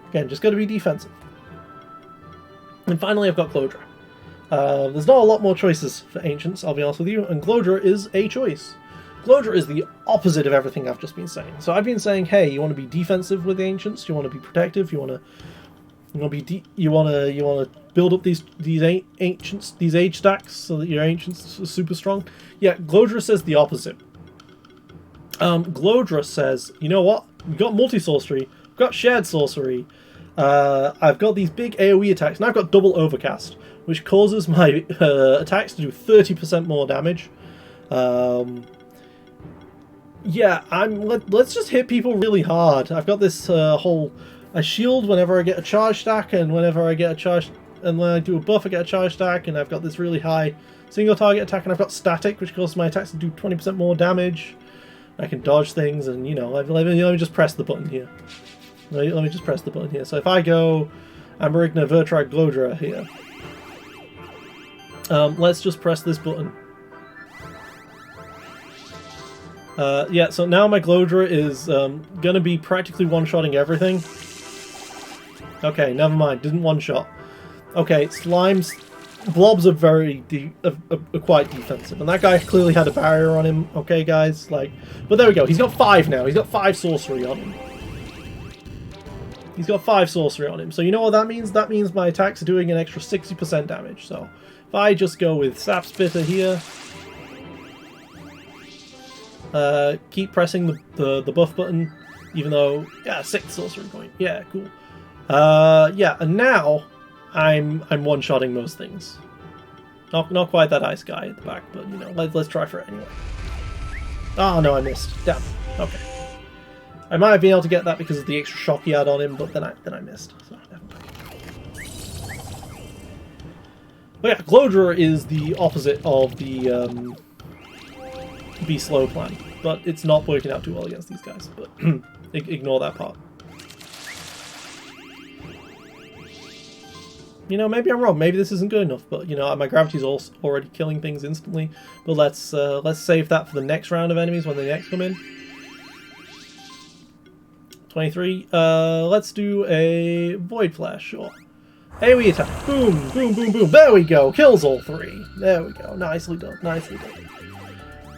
Again, just got to be defensive. And finally, I've got Glodra. There's not a lot more choices for Ancients, I'll be honest with you, and Glodra is a choice. Glodra is the opposite of everything I've just been saying. So I've been saying, hey, you want to be defensive with the Ancients, you want to be protective, you want to build up these Ancients, these age stacks, so that your Ancients are super strong. Yeah, Glodra says the opposite. Glodra says, you know what? We've got multi-sorcery, we've got shared sorcery, I've got these big AoE attacks, and I've got double overcast, which causes my attacks to do 30% more damage. Yeah, let's just hit people really hard. I've got this I shield whenever I get a charge stack, and whenever I get a charge, and when I do a buff I get a charge stack, and I've got this really high single target attack, and I've got static, which causes my attacks to do 20% more damage. I can dodge things, and you know, let me just press the button here. Let me just press the button here. So if I go Amberigna, Vertrag, Glodra here, let's just press this button. Yeah, so now my Glodra is gonna be practically one-shotting everything. Okay, never mind, didn't one-shot. Okay, Slime's blobs are quite defensive, and that guy clearly had a barrier on him. Okay, guys, like, but there we go. He's got 5 now. He's got 5 sorcery on him. He's got 5 sorcery on him. So you know what that means? That means my attacks are doing an extra 60% damage. So if I just go with Sap Spitter here, keep pressing the buff button, even though, yeah, 6 sorcery point. Yeah, cool. Yeah, and now I'm one-shotting most things. Not quite that ice guy at the back, but you know, let's try for it anyway. Oh no, I missed. Damn. Okay. I might have been able to get that because of the extra shock he had on him, but then I missed. So never mind. But yeah, Glodra is the opposite of the be slow plan, but it's not working out too well against these guys. But ignore that part. You know, maybe I'm wrong. Maybe this isn't good enough. But you know, my gravity's also already killing things instantly. But let's save that for the next round of enemies when they next come in. 23. Let's do a Void Flash. Sure. AoE attack. Boom, boom, boom, boom. There we go. Kills all 3. There we go. Nicely done. Nicely done.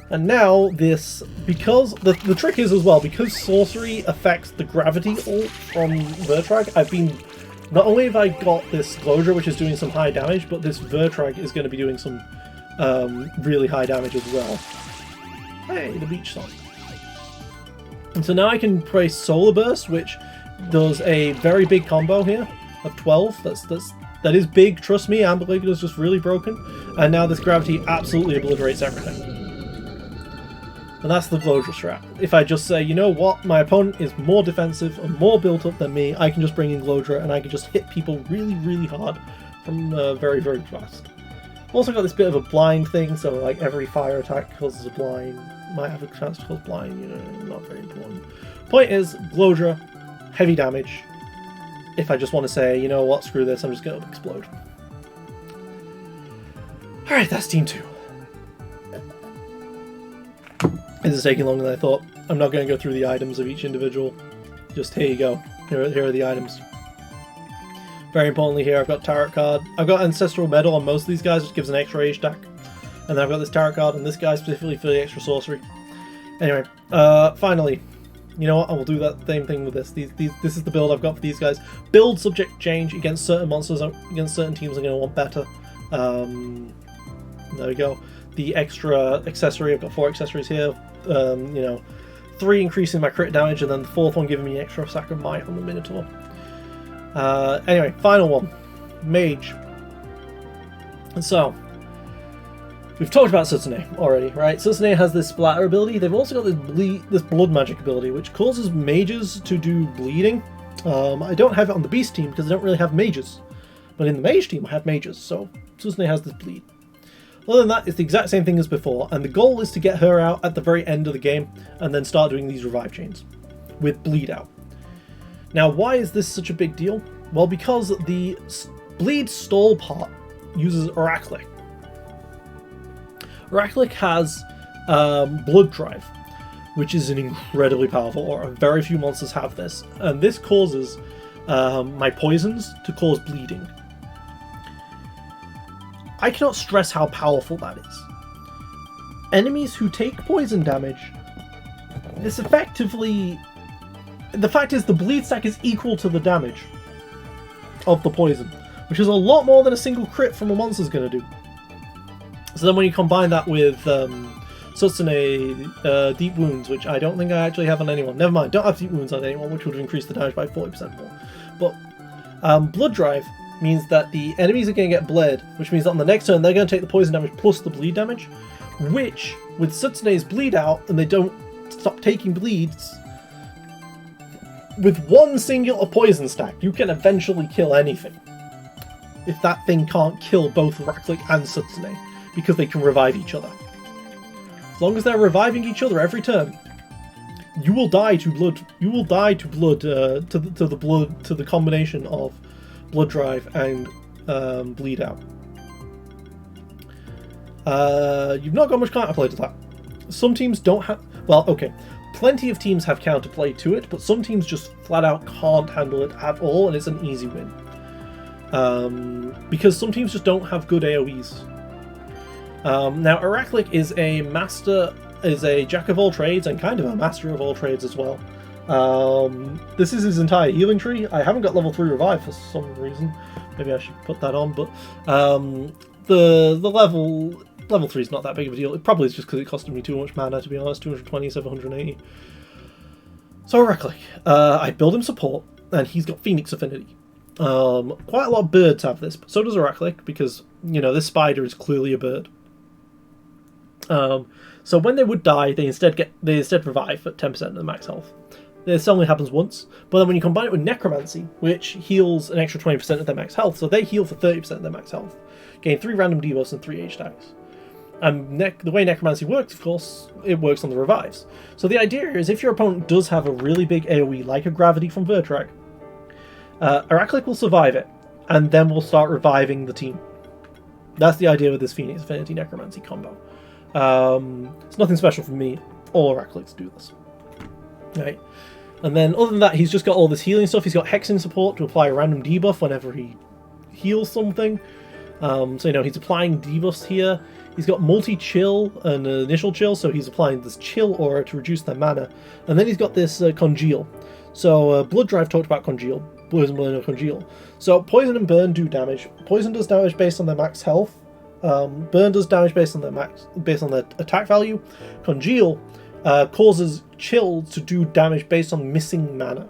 And now this, because the trick is as well, because sorcery affects the gravity ult from Vertrag, not only have I got this Glodra, which is doing some high damage, but this Vertrag is going to be doing some really high damage as well. Hey, the beach song. And so now I can play Solar Burst, which does a very big combo here of 12. That is big, trust me. Amberligna is just really broken. And now this gravity absolutely obliterates everything. And that's the Glodra strat. If I just say, you know what, my opponent is more defensive and more built up than me, I can just bring in Glodra and I can just hit people really, really hard from very, very fast. Also got this bit of a blind thing, so like every fire attack causes a blind. Might have a chance to cause blind, you know, not very important. Point is, Glodra, heavy damage. If I just want to say, you know what, screw this, I'm just going to explode. Alright, that's Team 2. This is taking longer than I thought. I'm not going to go through the items of each individual. Just, here you go. Here are the items. Very importantly here, I've got Tarot card. I've got Ancestral Medal on most of these guys, which gives an extra age stack. And then I've got this Tarot card on this guy specifically for the extra sorcery. Anyway, finally, you know what? I will do that same thing with this. This is the build I've got for these guys. Build subject change against certain monsters, against certain teams I'm going to want better. There we go. the extra accessory. I've got 4 accessories here. You know, 3 increasing my crit damage, and then the 4th one giving me an extra sack of might on the Minotaur. Anyway, final one, Mage. And so, we've talked about Sutsune already, right? Sutsune has this splatter ability. They've also got this blood magic ability, which causes mages to do bleeding. I don't have it on the Beast team because I don't really have mages. But in the Mage team, I have mages, so Sutsune has this bleed. Other than that, it's the exact same thing as before, and the goal is to get her out at the very end of the game, and then start doing these revive chains, with bleed out. Now, why is this such a big deal? Well, because the bleed stall part uses Oraclic. Oraclic has Blood Drive, which is an incredibly powerful aura. Very few monsters have this, and this causes my poisons to cause bleeding. I cannot stress how powerful that is. Enemies who take poison damage, this effectively... The fact is, the bleed stack is equal to the damage of the poison, which is a lot more than a single crit from a monster is going to do. So then when you combine that with Sutsune Deep Wounds, which I don't think I actually have on anyone. Never mind, don't have Deep Wounds on anyone, which would have increased the damage by 40% more. But Blood Drive means that the enemies are going to get bled, which means that on the next turn they're going to take the poison damage plus the bleed damage, which, with Sutsune's bleed out, and they don't stop taking bleeds, with one singular poison stack, you can eventually kill anything. If that thing can't kill both Oraclic and Sutsune, because they can revive each other. As long as they're reviving each other every turn, you will die to blood. You will die to blood to the combination of Blood Drive and Bleed Out. You've not got much counterplay to that. Some teams don't have... Well, okay. Plenty of teams have counterplay to it, but some teams just flat out can't handle it at all, and it's an easy win. Because some teams just don't have good AoEs. Now, Oraclic is a jack of all trades and kind of a master of all trades as well. This is his entire healing tree. I haven't got level 3 revive for some reason. Maybe I should put that on, but the level 3 is not that big of a deal. It probably is just because it costed me too much mana, to be honest. 220, 780. So Oraclic, I build him support, and he's got Phoenix Affinity. Quite a lot of birds have this, but so does Oraclic, because, you know, this spider is clearly a bird. So when they would die, they instead revive at 10% of the max health. This only happens once, but then when you combine it with Necromancy, which heals an extra 20% of their max health, so they heal for 30% of their max health, gain 3 random debuffs and 3 H stacks. And the way Necromancy works, of course, it works on the revives. So the idea is, if your opponent does have a really big AoE, like a Gravity from Vertrag, Oraclic will survive it, and then we'll start reviving the team. That's the idea with this Phoenix Affinity Necromancy combo. It's nothing special for me or Oraclic to do this. Right. And then other than that, he's just got all this healing stuff. He's got Hexing support to apply a random debuff whenever he heals something. So, you know, he's applying debuffs here. He's got multi-chill and initial chill, so he's applying this chill aura to reduce their mana. And then he's got this congeal. So, Blood Drive talked about congeal. Poison, burn, or congeal. So, poison and burn do damage. Poison does damage based on their max health. Burn does damage based on their attack value. Congeal causes chill to do damage based on missing mana,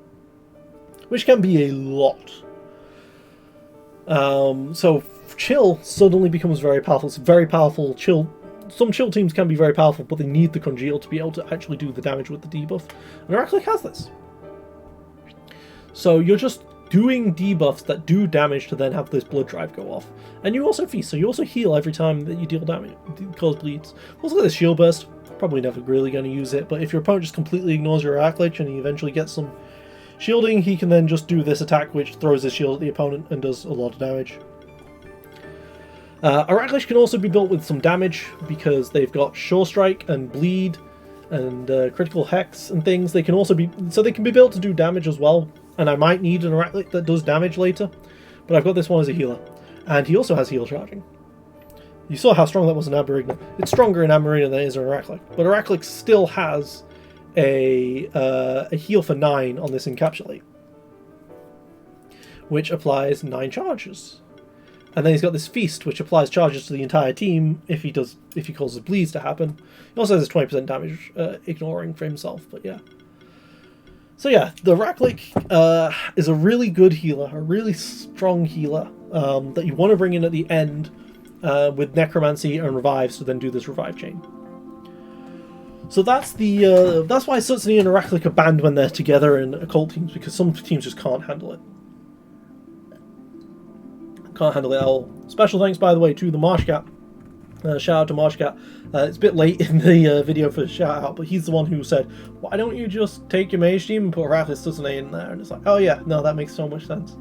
which can be a lot. So chill suddenly becomes very powerful. It's very powerful. Some chill teams can be very powerful, but they need the congeal to be able to actually do the damage with the debuff. And Oraclic has this. So you're just doing debuffs that do damage to then have this Blood Drive go off. And you also feast, so you also heal every time that you deal damage, cause bleeds. Also got this Shield Burst. Probably never really going to use it, but if your opponent just completely ignores your Oraclic and he eventually gets some shielding, he can then just do this attack which throws his shield at the opponent and does a lot of damage. Oraclic can also be built with some damage because they've got Sure Strike and Bleed and Critical Hex and things. They can also be, so they can be built to do damage as well, and I might need an Oraclic that does damage later, but I've got this one as a healer. And he also has heal charging. You saw how strong that was in Amarina. It's stronger in Amarina than it is in Oraclic, but Oraclic still has a heal for 9 on this Encapsulate, which applies 9 charges. And then he's got this Feast, which applies charges to the entire team if he causes bleeds to happen. He also has this 20% damage ignoring for himself, but yeah. So yeah, the Raklik is a really good healer, a really strong healer that you want to bring in at the end with Necromancy and Revives to then do this Revive chain. So that's why Sutsuni and Raklik are banned when they're together in occult teams, because some teams just can't handle it. Can't handle it at all. Special thanks, by the way, to the Marshcat. Shout out to Marshcat. It's a bit late in the video for the shout out, but he's the one who said, why don't you just take your Mage Team and put Raklik Sutsune in there? And it's like, oh yeah, no, that makes so much sense.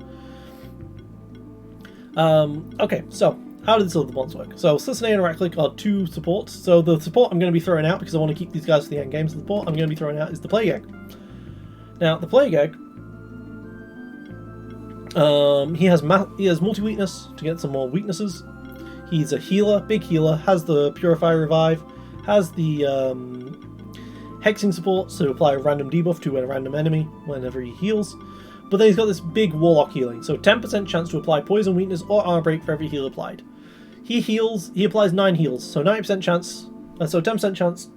Okay, so how do the other ones work? So Sutsune and Raklik are two supports. So the support I'm going to be throwing out, because I want to keep these guys for the end game, so the support I'm going to be throwing out is the Plague Egg. Now, the Plague Egg, he has multi-weakness to get some more weaknesses. He's a healer, big healer, has the Purify Revive, has the Hexing support, so to apply a random debuff to a random enemy whenever he heals. But then he's got this big Warlock healing, so 10% chance to apply Poison, Weakness, or Armor Break for every heal applied. He applies 9 heals, so 90% chance, so 10% chance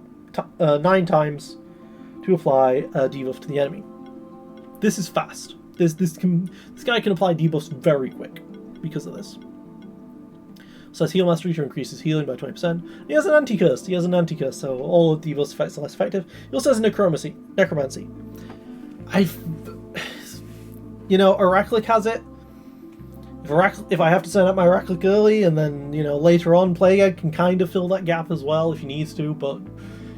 9 times to apply a debuff to the enemy. This is fast. This guy can apply debuffs very quick because of this. So his Heal Mastery to increase his healing by 20%. He has an anti-curse. So all of the debuffs effects are less effective. He also has a necromancy. Raklik has it. If I have to send out my Raklik early, and then later on, Plague Egg can kind of fill that gap as well if he needs to. But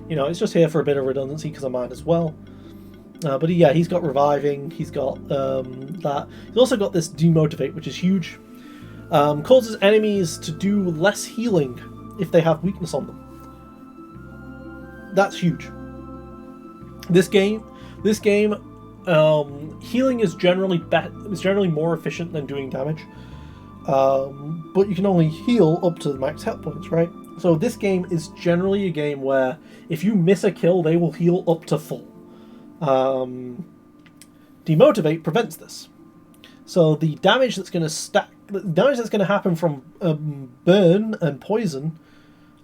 it's just here for a bit of redundancy because I might as well. But yeah, he's got reviving. He's got that. He's also got this demotivate, which is huge. Causes enemies to do less healing if they have weakness on them. That's huge. This game, healing is generally more efficient than doing damage. But you can only heal up to the max health points, right? So this game is generally a game where if you miss a kill, they will heal up to full. Demotivate prevents this. So the damage that's going to happen from burn and poison,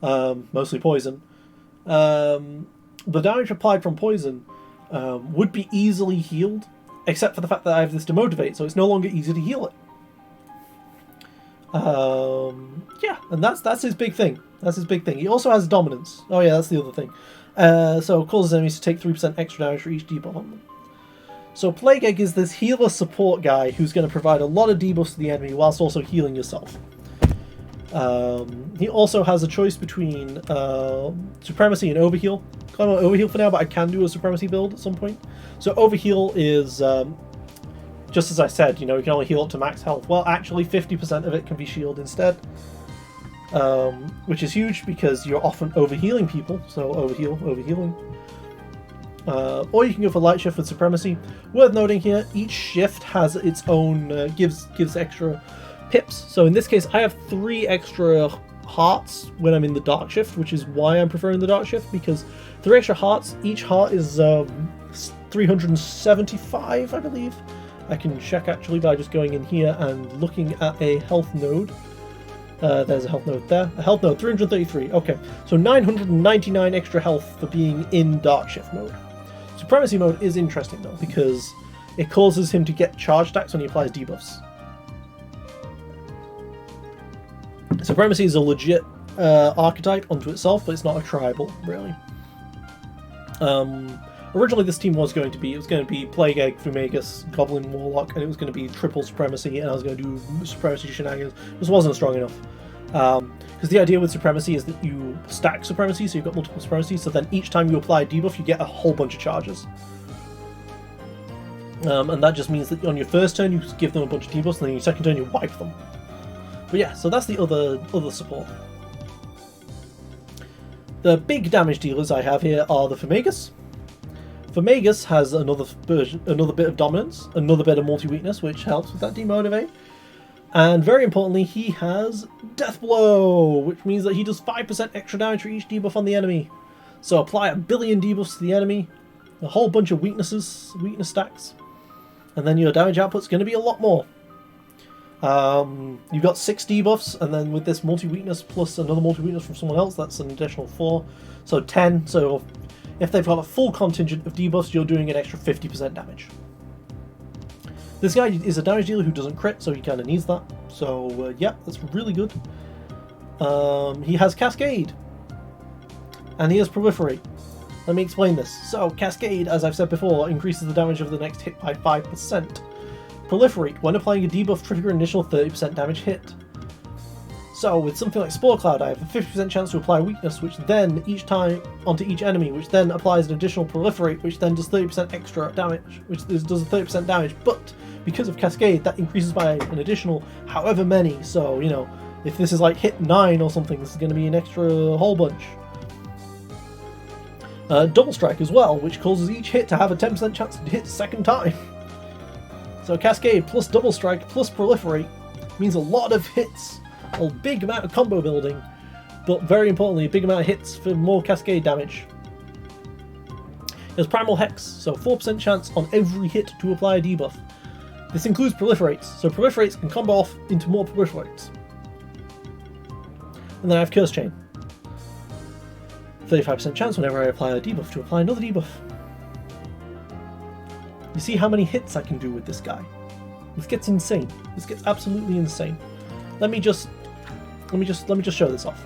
mostly poison, the damage applied from poison would be easily healed, except for the fact that I have this demotivate, so it's no longer easy to heal it. Yeah, and that's his big thing. He also has dominance. Oh yeah, that's the other thing. So it causes enemies to take 3% extra damage for each debuff on them. So Plague Egg is this healer support guy who's going to provide a lot of debuffs to the enemy whilst also healing yourself. He also has a choice between Supremacy and Overheal. I don't Overheal for now, but I can do a Supremacy build at some point. So Overheal is, just as I said, you can only heal up to max health. Well, actually 50% of it can be shield instead. Which is huge because you're often overhealing people, so overhealing. Or you can go for Light Shift with Supremacy. Worth noting here, each shift has its own, gives extra pips. So in this case, I have 3 extra hearts when I'm in the Dark Shift, which is why I'm preferring the Dark Shift, because 3 extra hearts, each heart is 375, I believe. I can check actually by just going in here and looking at a health node. There's a health node there. A health node, 333. Okay, so 999 extra health for being in Dark Shift mode. Supremacy mode is interesting though, because it causes him to get charge stacks when he applies debuffs. Supremacy is a legit archetype unto itself, but it's not a tribal, really. Originally this team was going to be Plague Egg, Fumagus, Goblin, Warlock, and it was going to be triple Supremacy, and I was going to do Supremacy shenanigans. This wasn't strong enough. Because the idea with Supremacy is that you stack Supremacy, so you've got multiple Supremacy, so then each time you apply a debuff, you get a whole bunch of charges. And that just means that on your first turn, you give them a bunch of debuffs, and then your second turn, you wipe them. But yeah, so that's the other support. The big damage dealers I have here are the Fumagus. Fumagus has another bit of dominance, another bit of multi-weakness, which helps with that demotivate. And very importantly, he has Death Blow, which means that he does 5% extra damage for each debuff on the enemy. So apply a billion debuffs to the enemy, a whole bunch of weakness stacks, and then your damage output's going to be a lot more. You've got 6 debuffs, and then with this multi-weakness plus another multi-weakness from someone else, that's an additional 4. So 10. So if they've got a full contingent of debuffs, you're doing an extra 50% damage. This guy is a damage dealer who doesn't crit, so he kind of needs that. So yeah, that's really good. He has Cascade. And he has Proliferate. Let me explain this. So Cascade, as I've said before, increases the damage of the next hit by 5%. Proliferate, when applying a debuff, trigger an initial 30% damage hit. So with something like Spore Cloud, I have a 50% chance to apply weakness, which then each time onto each enemy, which then applies an additional Proliferate, which then does 30% extra damage, which does a 30% damage. But because of Cascade, that increases by an additional however many. So, you know, if this is like hit 9 or something, this is going to be an extra whole bunch. Double Strike as well, which causes each hit to have a 10% chance to hit a second time. So Cascade plus Double Strike plus Proliferate means a lot of hits, a big amount of combo building, but very importantly, a big amount of hits for more Cascade damage. There's Primal Hex, so 4% chance on every hit to apply a debuff. This includes Proliferates, so Proliferates can combo off into more Proliferates. And then I have Curse Chain. 35% chance whenever I apply a debuff to apply another debuff. You see how many hits I can do with this guy. This gets insane. This gets absolutely insane. Let me just show this off.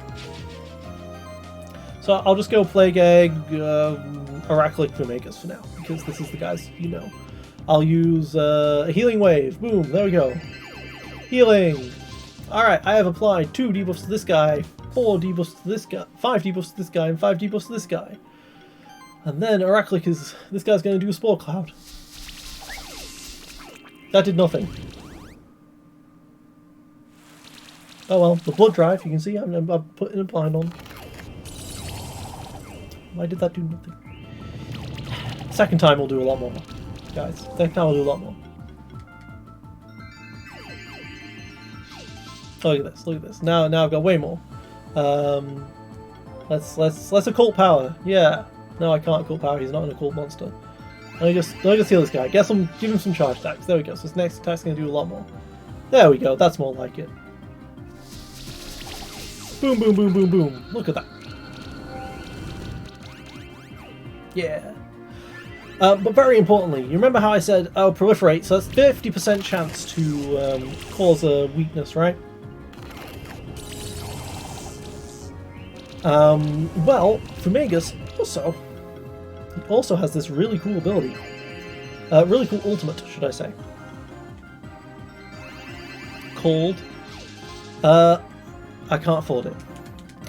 So I'll just go Plague Egg, Oraclic Vermagus for now, because this is the guys you know. I'll use a Healing Wave. Boom, there we go. Healing. Alright, I have applied 2 debuffs to this guy, 4 debuffs to this guy, 5 debuffs to this guy, and 5 debuffs to this guy. And then Oraclic is... this guy's going to do a Spore Cloud. That did nothing. Oh well, the blood drive, you can see I'm putting a blind on. Why did that do nothing? Second time we'll do a lot more, guys. Second time we'll do a lot more. Oh, look at this, look at this. Now I've got way more. Let's occult power. Yeah. No, I can't occult power. He's not an occult monster. Let me just heal this guy. Give him some charge attacks. There we go. So this next attack's going to do a lot more. There we go. That's more like it. Boom, boom, boom, boom, boom. Look at that. Yeah. But very importantly, you remember how I said, oh, proliferate, so that's 50% chance to cause a weakness, right? Well, Vermagus also has this really cool ability. Really cool ultimate, should I say. Called... I can't afford it.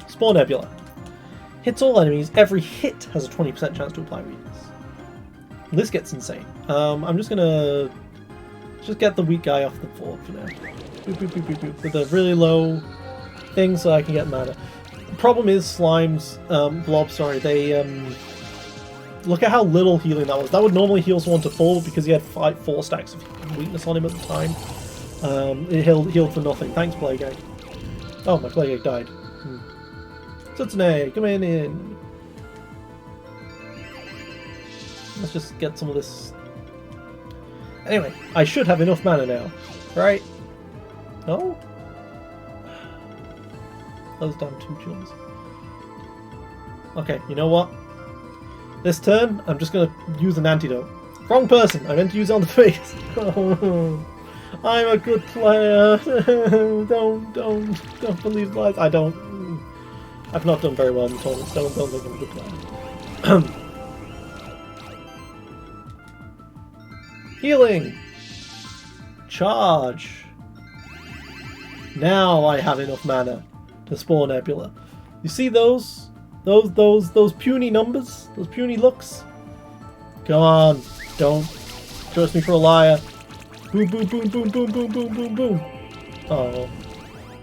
Spore Nebula. Hits all enemies. Every hit has a 20% chance to apply weakness. This gets insane. I'm just gonna get the weak guy off the board for now. Boop, boop, boop, boop, boop, with a really low thing so I can get mana. The problem is slimes, blobs, sorry, they, look at how little healing that was. That would normally heal someone to full because he had 4 stacks of weakness on him at the time. It healed for nothing. Thanks, Plague Egg. Oh, my Plague Egg died. Sutsune, come in. Let's just get some of this. Anyway, I should have enough mana now, right? No? That was down 2 chills. Okay, you know what? This turn, I'm just gonna use an antidote. Wrong person! I meant to use it on the face. Oh, I'm a good player. Don't believe lies. I've not done very well in the tournament, so don't think I'm a good player. Healing! Charge! Now I have enough mana to Spore Nebula. You see those puny numbers? Those puny looks? Come on, don't trust me for a liar. Boom, boom, boom, boom, boom, boom, boom, boom, boom. Oh,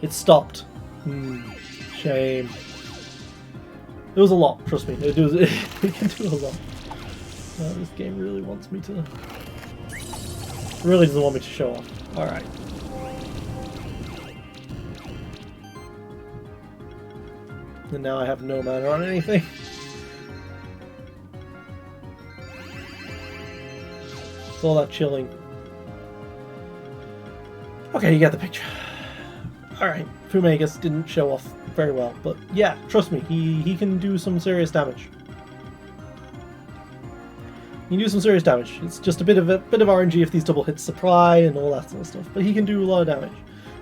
it stopped. Shame. It was a lot, trust me. It can do a lot. This game really wants me to... really doesn't want me to show off. Alright. And now I have no mana on anything. It's all that chilling. Okay, you get the picture. Alright, Fumegas didn't show off very well, but yeah, trust me, he can do some serious damage. He can do some serious damage. It's just a bit of RNG if these double hits apply and all that sort of stuff, but he can do a lot of damage.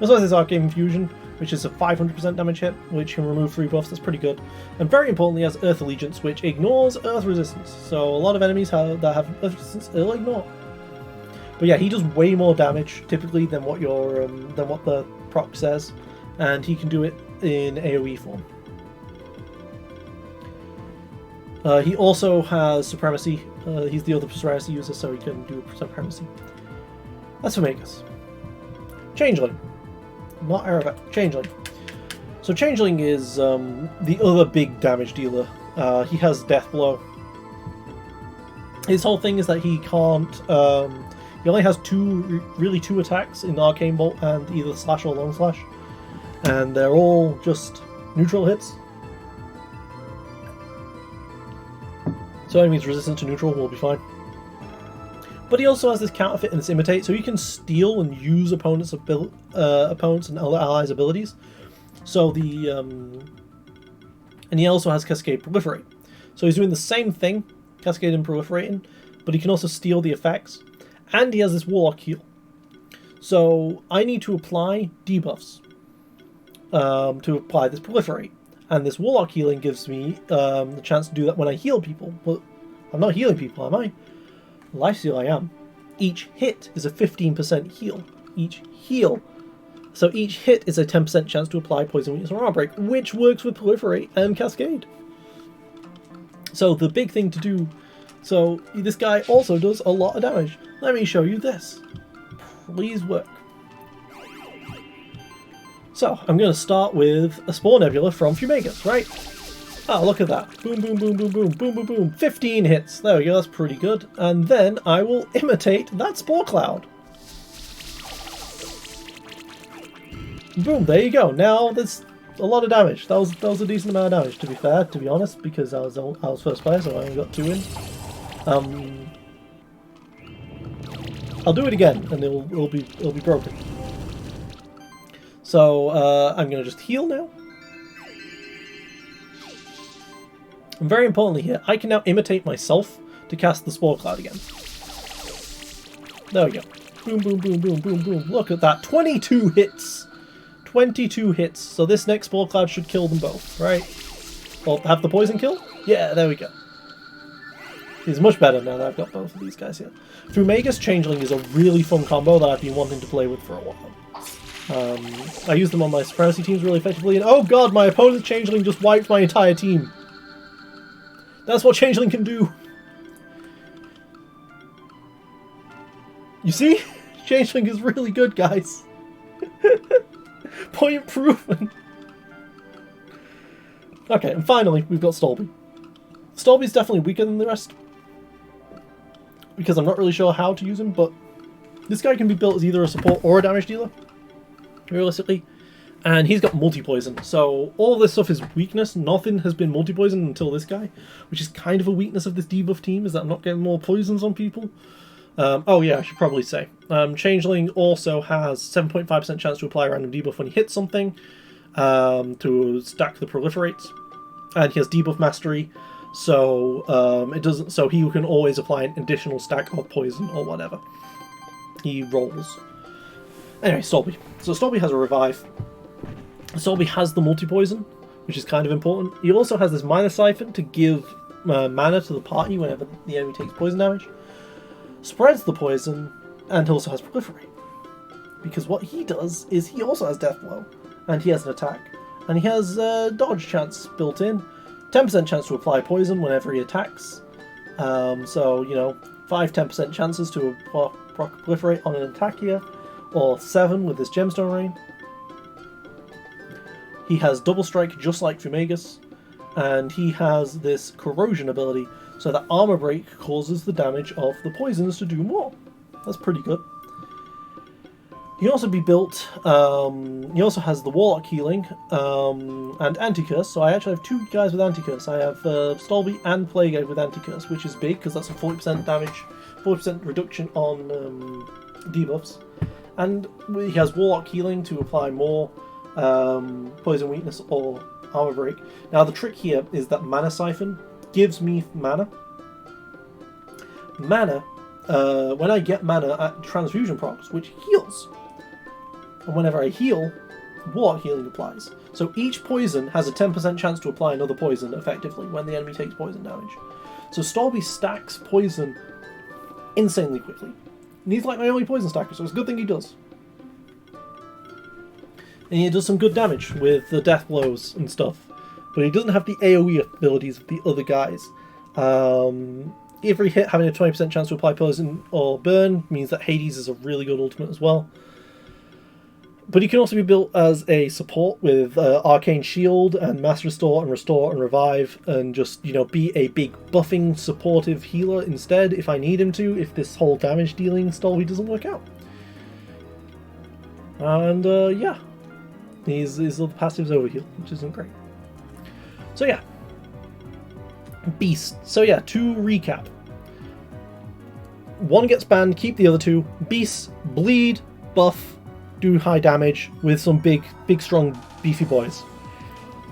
As well as his Arcane Infusion, which is a 500% damage hit, which can remove 3 buffs, that's pretty good. And very importantly, has Earth Allegiance, which ignores Earth Resistance. So a lot of enemies that have Earth Resistance, it'll ignore. But yeah, he does way more damage typically than what the proc says, and he can do it in AoE form. He also has Supremacy. He's the other Supremacy user, so he can do Supremacy. That's Fumegas. Changeling. Not Aravat. Changeling. So Changeling is the other big damage dealer. He has Death Blow. His whole thing is that he can't... he only has two attacks in Arcane Bolt and either Slash or Long Slash. And they're all just neutral hits. So enemies resistant to neutral will be fine. But he also has this Counterfeit and this Imitate, so he can steal and use opponents' and other allies' abilities. So and he also has Cascade Proliferate. So he's doing the same thing, Cascade and Proliferating, but he can also steal the effects. And he has this Warlock heal. So I need to apply debuffs to apply this Proliferate. And this Warlock healing gives me the chance to do that when I heal people. But I'm not healing people, am I? Lifesteal I am. Each hit is a 15% heal. Each heal. So each hit is a 10% chance to apply Poison, Weakness, or Armor Break, which works with Proliferate and Cascade. So the big thing to do... So this guy also does a lot of damage. Let me show you this. Please work. So, I'm going to start with a Spore Nebula from Fumegas, right? Oh, look at that. Boom, boom, boom, boom, boom, boom, boom, boom. 15 hits. There we go, that's pretty good. And then I will imitate that Spore Cloud. Boom, there you go. Now there's a lot of damage. That was a decent amount of damage, to be fair, to be honest, because I was first player, so I only got 2 in. I'll do it again, and it'll be broken. So I'm gonna just heal now. And very importantly here, I can now imitate myself to cast the Spore Cloud again. There we go. Boom, boom, boom, boom, boom, boom. Look at that. 22 hits. 22 hits. So this next Spore Cloud should kill them both, right? Or have the poison kill? Yeah, there we go. He's much better now that I've got both of these guys here. Fumegas Changeling is a really fun combo that I've been wanting to play with for a while. I use them on my Supremacy teams really effectively, and oh god, my opponent's Changeling just wiped my entire team. That's what Changeling can do. You see? Changeling is really good, guys. Point proven. Okay, and finally, we've got Stolby. Stolby's definitely weaker than the rest, because I'm not really sure how to use him, but this guy can be built as either a support or a damage dealer, realistically. And he's got multi-poison, so all of this stuff is weakness. Nothing has been multi-poison until this guy, which is kind of a weakness of this debuff team, is that I'm not getting more poisons on people. Oh yeah, I should probably say. Changeling also has 7.5% chance to apply a random debuff when he hits something, to stack the proliferates. And he has debuff mastery, so it doesn't. So he can always apply an additional stack of poison or whatever he rolls. Anyway, Stolby. So Stolby has a revive. Stolby has the multi-poison, which is kind of important. He also has this Mana Siphon to give mana to the party whenever the enemy takes poison damage. Spreads the poison, and also has Proliferate. Because what he does is he also has Death Blow, and he has an attack. And he has dodge chance built in. 10% chance to apply poison whenever he attacks. So, you know, 5-10% chances to proliferate on an attack here. Or 7 with this Gemstone Rain. He has Double Strike just like Fumegas. And he has this Corrosion ability, so that Armor Break causes the damage of the poisons to do more. That's pretty good. He can also be built, he also has the Warlock healing, and Anti-Curse, so I actually have 2 guys with Anti-Curse. I have Stolby and Plague with Anti-Curse, which is big, because that's a 40% damage, 40% reduction on debuffs. And he has Warlock Healing to apply more Poison Weakness or Armor Break. Now the trick here is that Mana Siphon gives me mana. Mana, when I get mana at Transfusion procs, which heals. And whenever I heal, Warlock Healing applies. So each poison has a 10% chance to apply another poison effectively when the enemy takes poison damage. So Storby stacks poison insanely quickly. And he's like my only poison stacker, so it's a good thing he does. And he does some good damage with the death blows and stuff. But he doesn't have the AoE abilities of the other guys. Every hit having a 20% chance to apply poison or burn means that Hades is a really good ultimate as well. But he can also be built as a support with Arcane Shield and Mass Restore and Revive, and just, you know, be a big buffing supportive healer instead if I need him to, if this whole damage dealing Stolby doesn't work out. And yeah, his little passive's overheal, which isn't great. So yeah, Beast. So yeah, to recap. One gets banned, keep the other two. Beasts, bleed, buff, do high damage with some big, strong, beefy boys.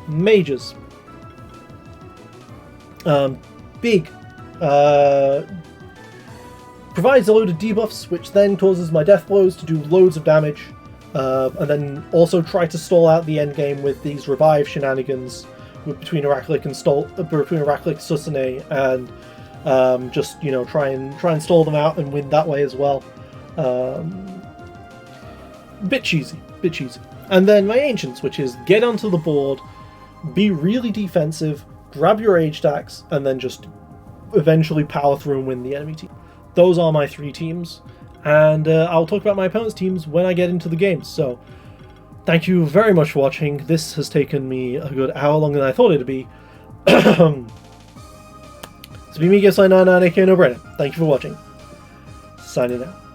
Mages. Big. Provides a load of debuffs, which then causes my death blows to do loads of damage. And then also try to stall out the end game with these revive shenanigans between Heraclic and Susane, and just, you know, try and stall them out and win that way as well. Bit cheesy. And then my Ancients, which is get onto the board, be really defensive, grab your age stacks, and then just eventually power through and win the enemy team. Those are my 3 teams, and I'll talk about my opponent's teams when I get into the game. So, thank you very much for watching. This has taken me a good hour longer than I thought it'd be. So, be me, Gifts999, aka No Brainer. Thank you for watching. Signing out.